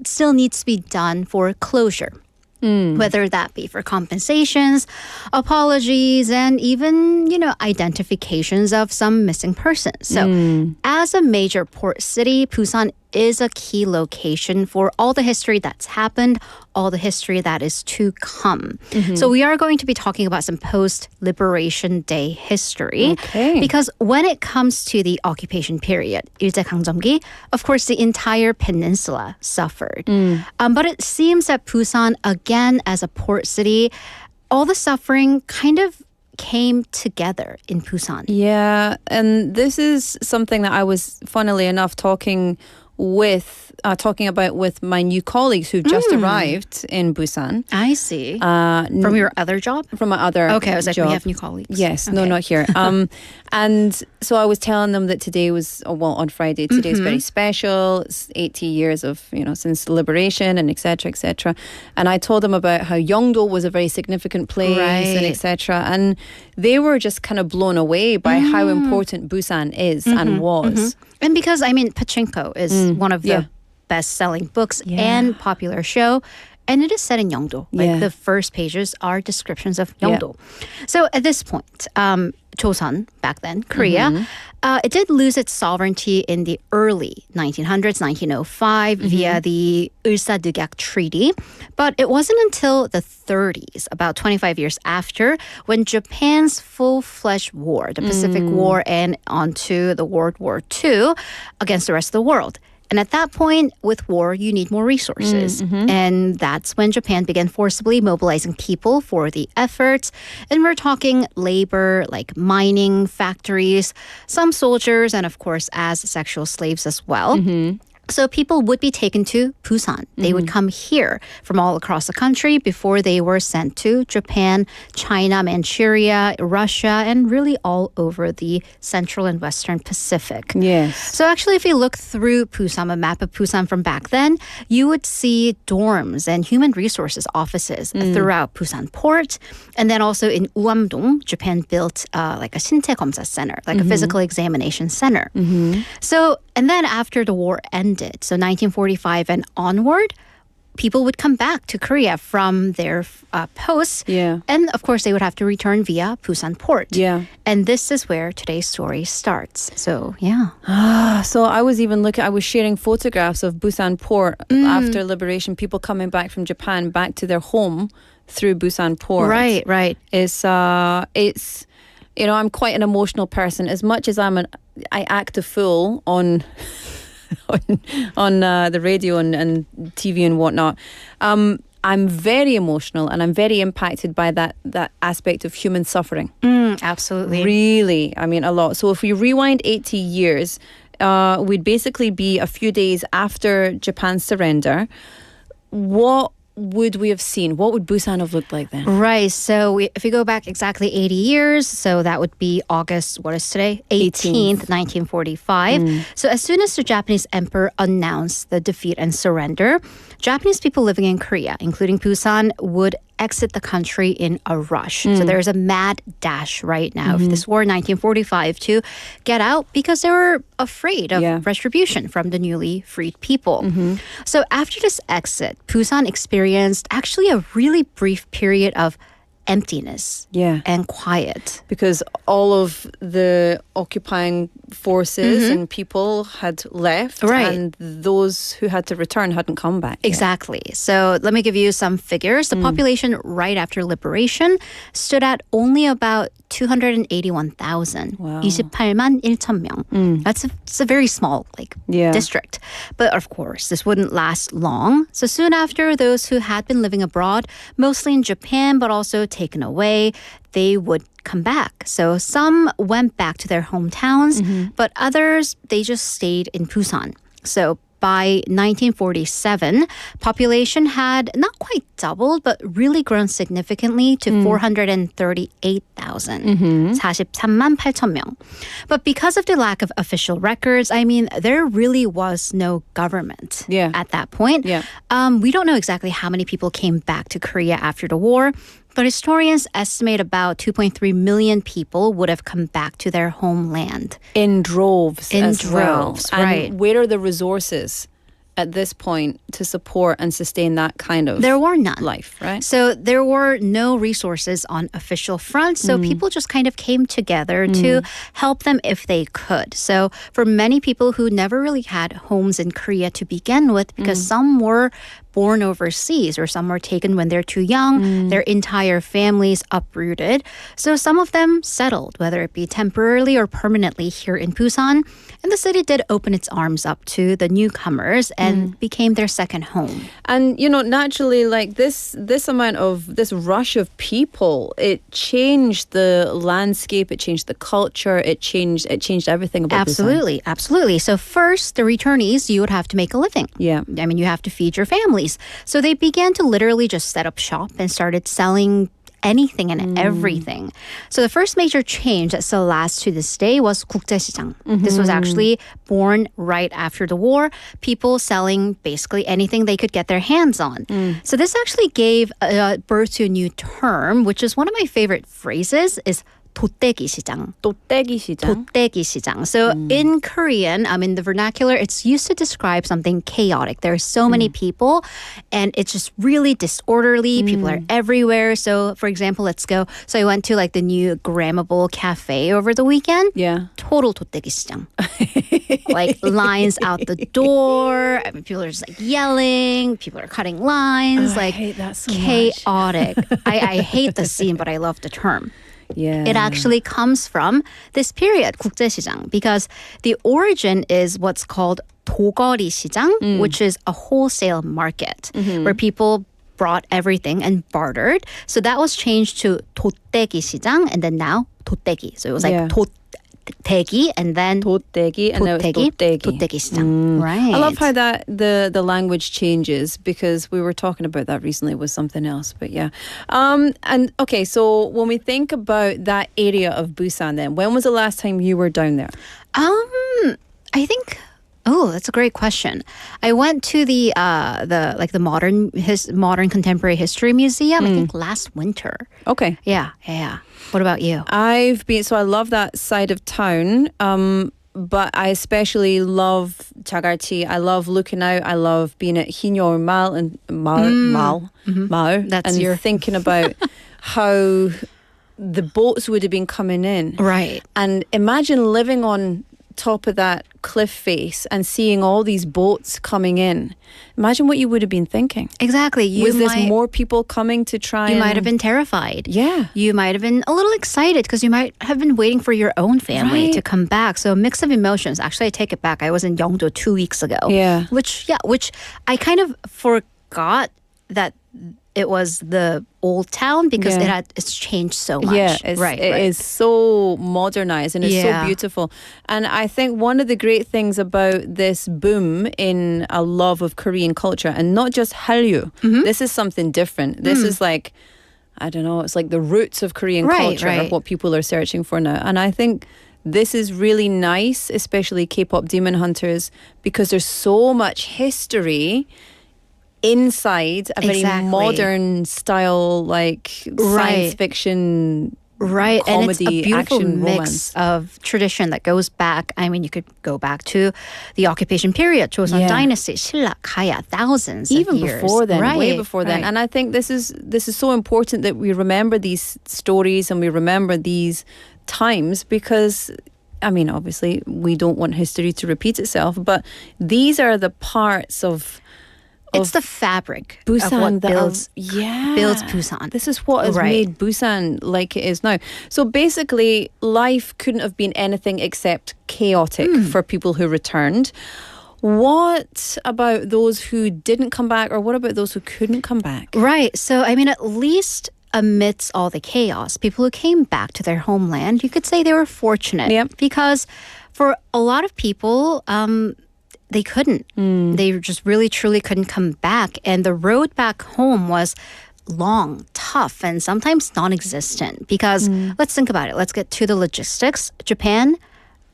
still needs to be done for closure. Whether that be for compensations, apologies, and even, identifications of some missing persons. So as a major port city, Busan is a key location for all the history that's happened, all the history that is to come. So we are going to be talking about some post-Liberation Day history. Okay. Because when it comes to the occupation period, 일제강점기, of course, the entire peninsula suffered. But it seems that Busan, again, as a port city, all the suffering kind of came together in Busan. Yeah, and this is something that I was, funnily enough, talking about with my new colleagues who've just arrived in Busan. I see. From your other job? From my other Okay, I was like, job. we have new colleagues. Yes, no, Okay. not here. And so I was telling them that today was, on Friday, today is very special. It's 80 years of, since liberation and et cetera, And I told them about how Yeongdo was a very significant place and Right. et cetera. And they were just kind of blown away by how important Busan is and was. And because, Pachinko is one of the best-selling books and popular show. And it is set in Yeongdo. Like the first pages are descriptions of Yeongdo. So at this point, Joseon, back then, Korea, it did lose its sovereignty in the early 1900s, 1905, via the Ulsa-Dugak Treaty. But it wasn't until the 30s, about 25 years after, when Japan's full-fledged war, the Pacific War, and onto the World War II against the rest of the world. And at that point, with war, you need more resources. And that's when Japan began forcibly mobilizing people for the efforts. And we're talking labor, like mining, factories, some soldiers, and of course, as sexual slaves as well. So people would be taken to Busan. They would come here from all across the country before they were sent to Japan, China, Manchuria, Russia, and really all over the Central and Western Pacific. Yes. So actually, if you look through Busan, a map of Busan from back then, you would see dorms and human resources offices throughout Busan port. And then also in Uamdong, Japan built like a 신체 검사 center, like a physical examination center. So, and then after the war ended, so 1945 and onward, people would come back to Korea from their posts. Yeah. And of course, they would have to return via Busan port. Yeah. And this is where today's story starts. So, yeah. So I was sharing photographs of Busan port after liberation, people coming back from Japan back to their home through Busan port. Right. It's I'm quite an emotional person. As much as I act a fool on the radio and TV and whatnot. I'm very emotional and I'm very impacted by that aspect of human suffering. Absolutely. Really, a lot. So if we rewind 80 years, we'd basically be a few days after Japan's surrender. What would we have seen? What would Busan have looked like then? Right. So if we go back exactly 80 years, so that would be August, what is today? 18th, 1945. So as soon as the Japanese emperor announced the defeat and surrender, Japanese people living in Korea, including Busan, would exit the country in a rush. So there's a mad dash right now of this war in 1945 to get out because they were afraid of retribution from the newly freed people. So after this exit, Busan experienced actually a really brief period of emptiness Yeah. and quiet. Because all of the occupying forces and people had left, Right. and those who had to return hadn't come back yet. Exactly. So let me give you some figures. The population right after liberation stood at only about 281,000. Wow. 28만 1,000명. It's a very small district. But of course, this wouldn't last long. So soon after, those who had been living abroad, mostly in Japan, but also taken away, they would come back. So some went back to their hometowns, but others, they just stayed in Busan. So by 1947, population had not quite doubled, but really grown significantly to 438,000. 43만 8천 명. But because of the lack of official records, I mean, there really was no government at that point. Yeah. We don't know exactly how many people came back to Korea after the war, but historians estimate about 2.3 million people would have come back to their homeland. In droves as well. Right. And where are the resources at this point to support and sustain that kind of There were none. life, right? So there were no resources on official fronts. So people just kind of came together to help them if they could. So for many people who never really had homes in Korea to begin with, because some were born overseas or some were taken when they're too young, their entire families uprooted. So some of them settled, whether it be temporarily or permanently here in Busan. And the city did open its arms up to the newcomers and became their second home. And, you know, naturally, like this amount of, this rush of people, it changed the landscape, it changed the culture, it changed everything about Absolutely, absolutely. So first, the returnees, you would have to make a living. Yeah. I mean, you have to feed your families. So they began to literally just set up shop and started selling anything and everything. So the first major change that still lasts to this day was 국제시장. This was actually born right after the war. People selling basically anything they could get their hands on. So this actually gave birth to a new term, which is one of my favorite phrases, is 돛대기 시장. 돛대기 시장. 돛대기 시장. So in Korean, in the vernacular, it's used to describe something chaotic. There are so many people and it's just really disorderly. People are everywhere. So for example, let's go. So I went to like the new Grammable Cafe over the weekend. Yeah. Total 돛대기 시장. Like lines out the door. I mean, people are just like yelling. People are cutting lines. I like hate that so chaotic. I hate the scene, but I love the term. Yeah. It actually comes from this period, 국제시장, because the origin is what's called 도거리 시장, which is a wholesale market where people brought everything and bartered. So that was changed to 돛대기 시장 and then now 돛대기. So it was like 돛대기 and then 돛대기 and then 돛대기. 돛대기 시장. Right. I love how that the language changes because we were talking about that recently with something else. But yeah. And okay, so when we think about that area of Busan then, when was the last time you were down there? I think that's a great question. I went to the modern contemporary history museum, I think last winter. Okay. Yeah. What about you? I've been, so I love that side of town. But I especially love Chagarchi. I love looking out. I love being at Hinyo Mall and Mao. That's and your thinking about how the boats would have been coming in. Right. And imagine living on top of that cliff face and seeing all these boats coming in. Imagine what you would have been thinking. Exactly. Was this more people coming to try? You might have been terrified. Yeah. You might have been a little excited because you might have been waiting for your own family to come back. So a mix of emotions. Actually, I take it back. I was in Yeongdo 2 weeks ago. Yeah. Which I kind of forgot that it was the old town because it's changed so much. Yeah, it is so modernized and it's so beautiful. And I think one of the great things about this boom in a love of Korean culture, and not just Hallyu, this is something different. This is like, I don't know, it's like the roots of Korean culture of what people are searching for now. And I think this is really nice, especially K-pop Demon Hunters, because there's so much history inside a very modern style, like science fiction Right, comedy, and it's a beautiful action, mix romance. of tradition that goes back. I mean, you could go back to the occupation period, Joseon Dynasty, 신라, 가야, thousands Even of years. before then, right, way before then. right. And I think this is so important that we remember these stories and we remember these times because, I mean, obviously we don't want history to repeat itself, but these are the parts of It's the fabric Busan of what that builds builds Busan. This is what has made Busan like it is now. So basically, life couldn't have been anything except chaotic for people who returned. What about those who didn't come back, or what about those who couldn't come back? Right. So, I mean, at least amidst all the chaos, people who came back to their homeland, you could say they were fortunate. Because for a lot of people, they couldn't. They just really, truly couldn't come back. And the road back home was long, tough, and sometimes non-existent. Because let's think about it. Let's get to the logistics. Japan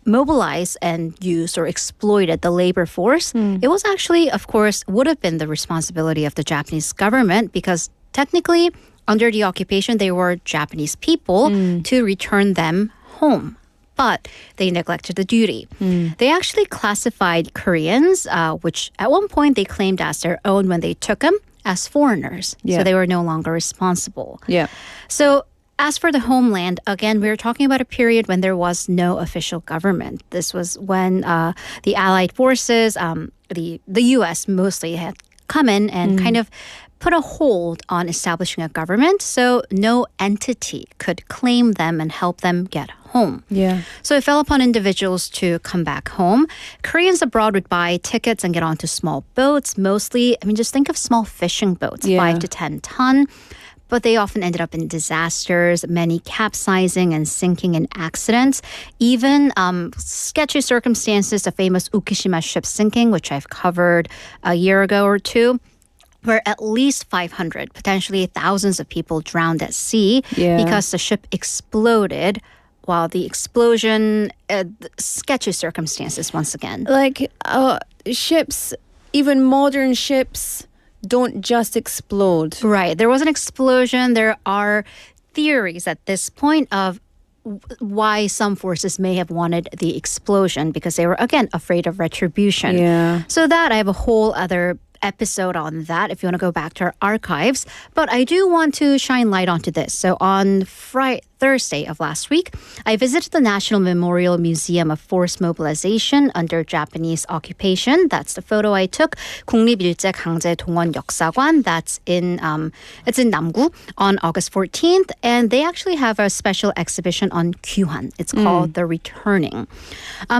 mobilized and used or exploited the labor force. It was actually, of course, would have been the responsibility of the Japanese government because technically, under the occupation, they were Japanese people to return them home. But they neglected the duty. They actually classified Koreans, which at one point they claimed as their own when they took them, as foreigners. Yeah. So they were no longer responsible. Yeah. So as for the homeland, again, we were talking about a period when there was no official government. This was when the Allied forces, the U.S. mostly had come in and kind of put a hold on establishing a government, so no entity could claim them and help them get home. Yeah. So it fell upon individuals to come back home. Koreans abroad would buy tickets and get onto small boats, mostly, I mean, just think of small fishing boats, 5 to 10 ton. But they often ended up in disasters, many capsizing and sinking in accidents. Even sketchy circumstances, the famous Ukishima ship sinking, which I've covered a year ago or two, where at least 500, potentially thousands of people drowned at sea because the ship exploded. While the explosion, sketchy circumstances once again. Like ships, even modern ships, don't just explode. Right. There was an explosion. There are theories at this point of why some forces may have wanted the explosion because they were, again, afraid of retribution. Yeah. So that I have a whole other episode on that if you want to go back to our archives. But I do want to shine light onto this. So on Thursday of last week, I visited the National Memorial Museum of Forced Mobilization under Japanese occupation. That's the photo I took. 국립일제강제동원 역사관. That's it's in Namgu on August 14th. And they actually have a special exhibition on Kyuhan. It's called The Returning.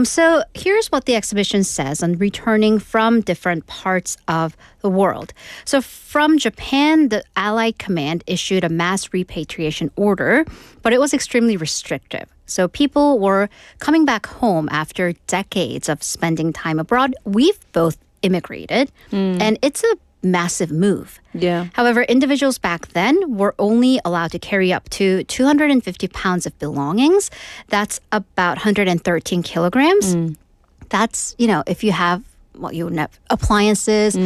So here's what the exhibition says on returning from different parts of the world. So from Japan, the Allied command issued a mass repatriation order, but it was extremely restrictive. So people were coming back home after decades of spending time abroad. We've both immigrated, and it's a massive move. Yeah. However, individuals back then were only allowed to carry up to 250 pounds of belongings. That's about 113 kilograms. That's, if you have you would have appliances,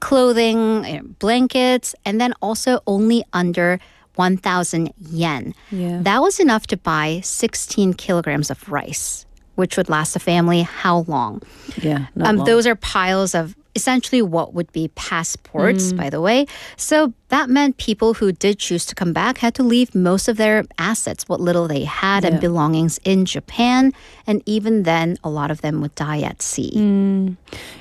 clothing, blankets, and then also only under 1,000 yen. Yeah. That was enough to buy 16 kilograms of rice, which would last a family how long? Yeah, not long. Those are piles of essentially what would be passports, by the way. So that meant people who did choose to come back had to leave most of their assets, what little they had, and belongings in Japan. And even then, a lot of them would die at sea.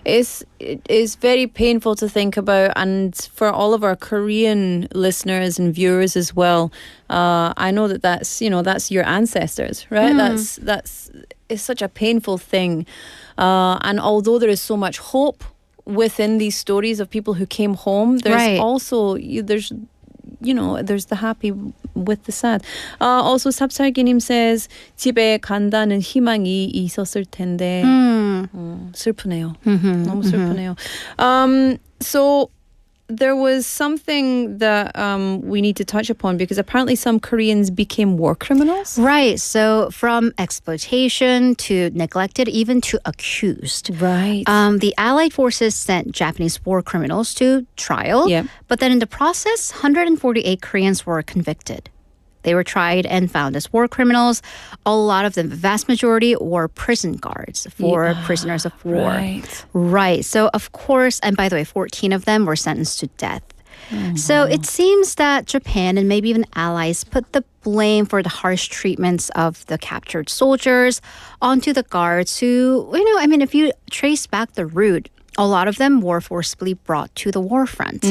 It is very painful to think about, and for all of our Korean listeners and viewers as well, I know that's your ancestors, right? It's such a painful thing. And although there is so much hope within these stories of people who came home, there's also there's the happy with the sad. Also 삽살기님 says 집에 간다는 희망이 있었을 텐데 슬프네요. 너무 슬프네요. So there was something that we need to touch upon because apparently some Koreans became war criminals. Right. So from exploitation to neglected, even to accused. Right. The Allied forces sent Japanese war criminals to trial. Yeah. But then in the process, 148 Koreans were convicted. They were tried and found as war criminals. A lot of them, the vast majority, were prison guards for prisoners of war. Right. So, of course, and by the way, 14 of them were sentenced to death. So it seems that Japan and maybe even allies put the blame for the harsh treatments of the captured soldiers onto the guards who, if you trace back the route, a lot of them were forcibly brought to the war front.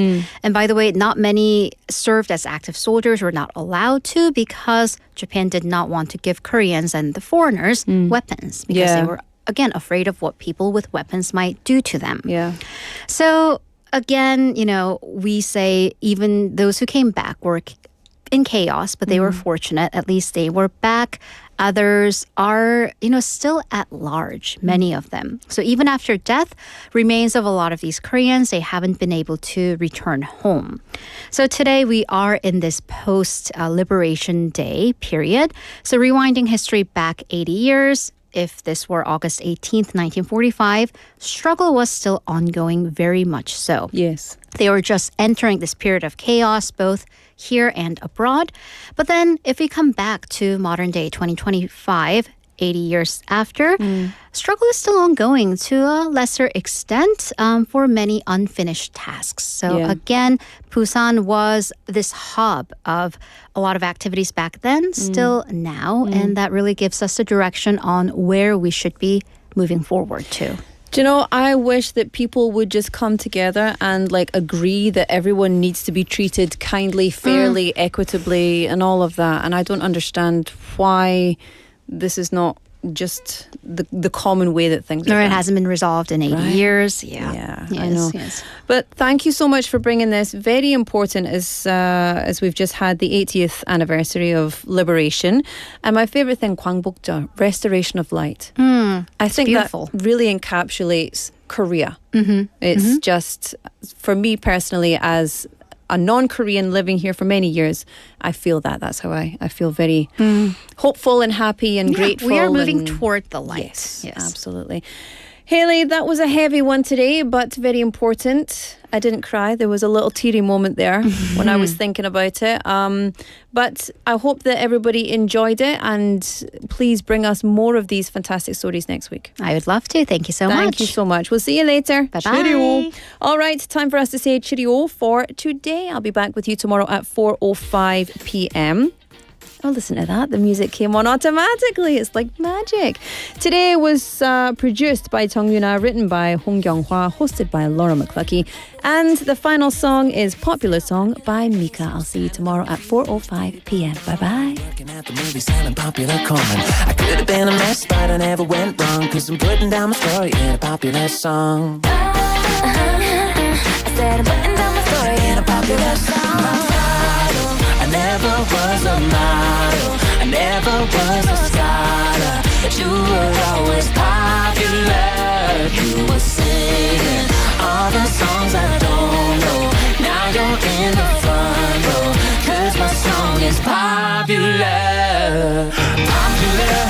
And by the way, not many served as active soldiers, were not allowed to because Japan did not want to give Koreans and the foreigners weapons because they were, again, afraid of what people with weapons might do to them. So again, we say even those who came back were in chaos, but they were fortunate. At least they were back. Others are, still at large, many of them. So even after death, remains of a lot of these Koreans, they haven't been able to return home. So today we are in this post-Liberation Day period. So rewinding history back 80 years, if this were August 18th, 1945, struggle was still ongoing, very much so. Yes. They were just entering this period of chaos, both here and abroad. But then if we come back to modern day 2025, 80 years after, struggle is still ongoing to a lesser extent for many unfinished tasks. So again, Busan was this hub of a lot of activities back then, still now, and that really gives us a direction on where we should be moving forward to. Do you know, I wish that people would just come together and agree that everyone needs to be treated kindly, fairly, equitably, and all of that. And I don't understand why this is not just the common way that things are done. It hasn't been resolved in 80 years. Yeah, I know. Yes. But thank you so much for bringing this. Very important as we've just had the 80th anniversary of liberation. And my favorite thing, 광복절, restoration of light. I think beautiful. That really encapsulates Korea. It's just, for me personally, as a non-Korean living here for many years, I feel that. That's how I feel very hopeful and happy and grateful. We are moving toward the light. Yes, absolutely. Haley, that was a heavy one today, but very important. I didn't cry. There was a little teary moment there when I was thinking about it. But I hope that everybody enjoyed it, and please bring us more of these fantastic stories next week. I would love to. Thank you so much. Thank you so much. We'll see you later. Bye-bye. Cheerio. All right, time for us to say cheerio for today. I'll be back with you tomorrow at 4:05 p.m. Oh, listen to that. The music came on automatically. It's like magic. Today was produced by Jung Yuna, written by Hong Kyung-hwa, hosted by Laura McCluckey. And the final song is Popular Song by Mika. I'll see you tomorrow at 4:05 p.m. Bye-bye. Looking at the movie, selling popular corn. I could have been a mess, but I never went wrong, 'cause I'm putting down my story in a popular song. I said I'm putting down my story in a popular song. I never was a model, I never was a scholar, but you were always popular. You were singing all the songs I don't know. Now you're in the front row, 'cause my song is popular. Popular,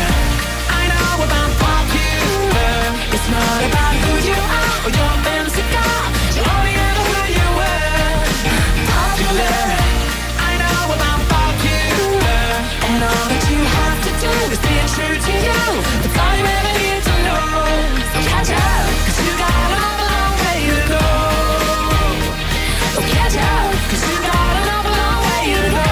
I know about popular. It's not about who you are or your fancy car, you only ever who you were. Popular, and all that you have to do is be true to you. That's all you ever need to know. So catch up, 'cause you got an awful long way to go. So catch up, 'cause you got an awful long way to go.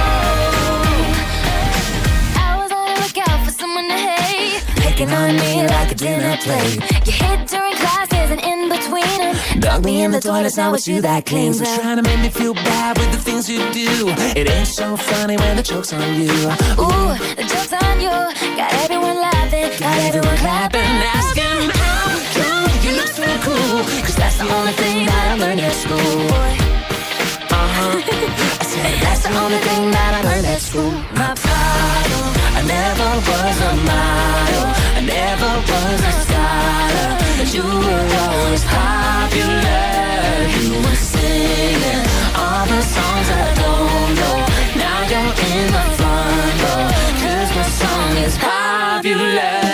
I was on the lookout for someone to hate, picking on me like a dinner plate. You hit during classes and in between them, dug me in the toilet, now it's you that cleans up. Trying to make me feel bad with the things you do. It ain't so funny when the joke's on you. Ooh, the joke's on you. Got everyone laughing, got everyone clapping, asking how come you look so cool, 'cause that's the only thing that I learned at school. I said that's the only thing that I learned at school. My problem, I never was a model, I never was a scholar, but you were always popular. You were singing all the songs I don't know. Now you're in the front row, 'cause my song is popular.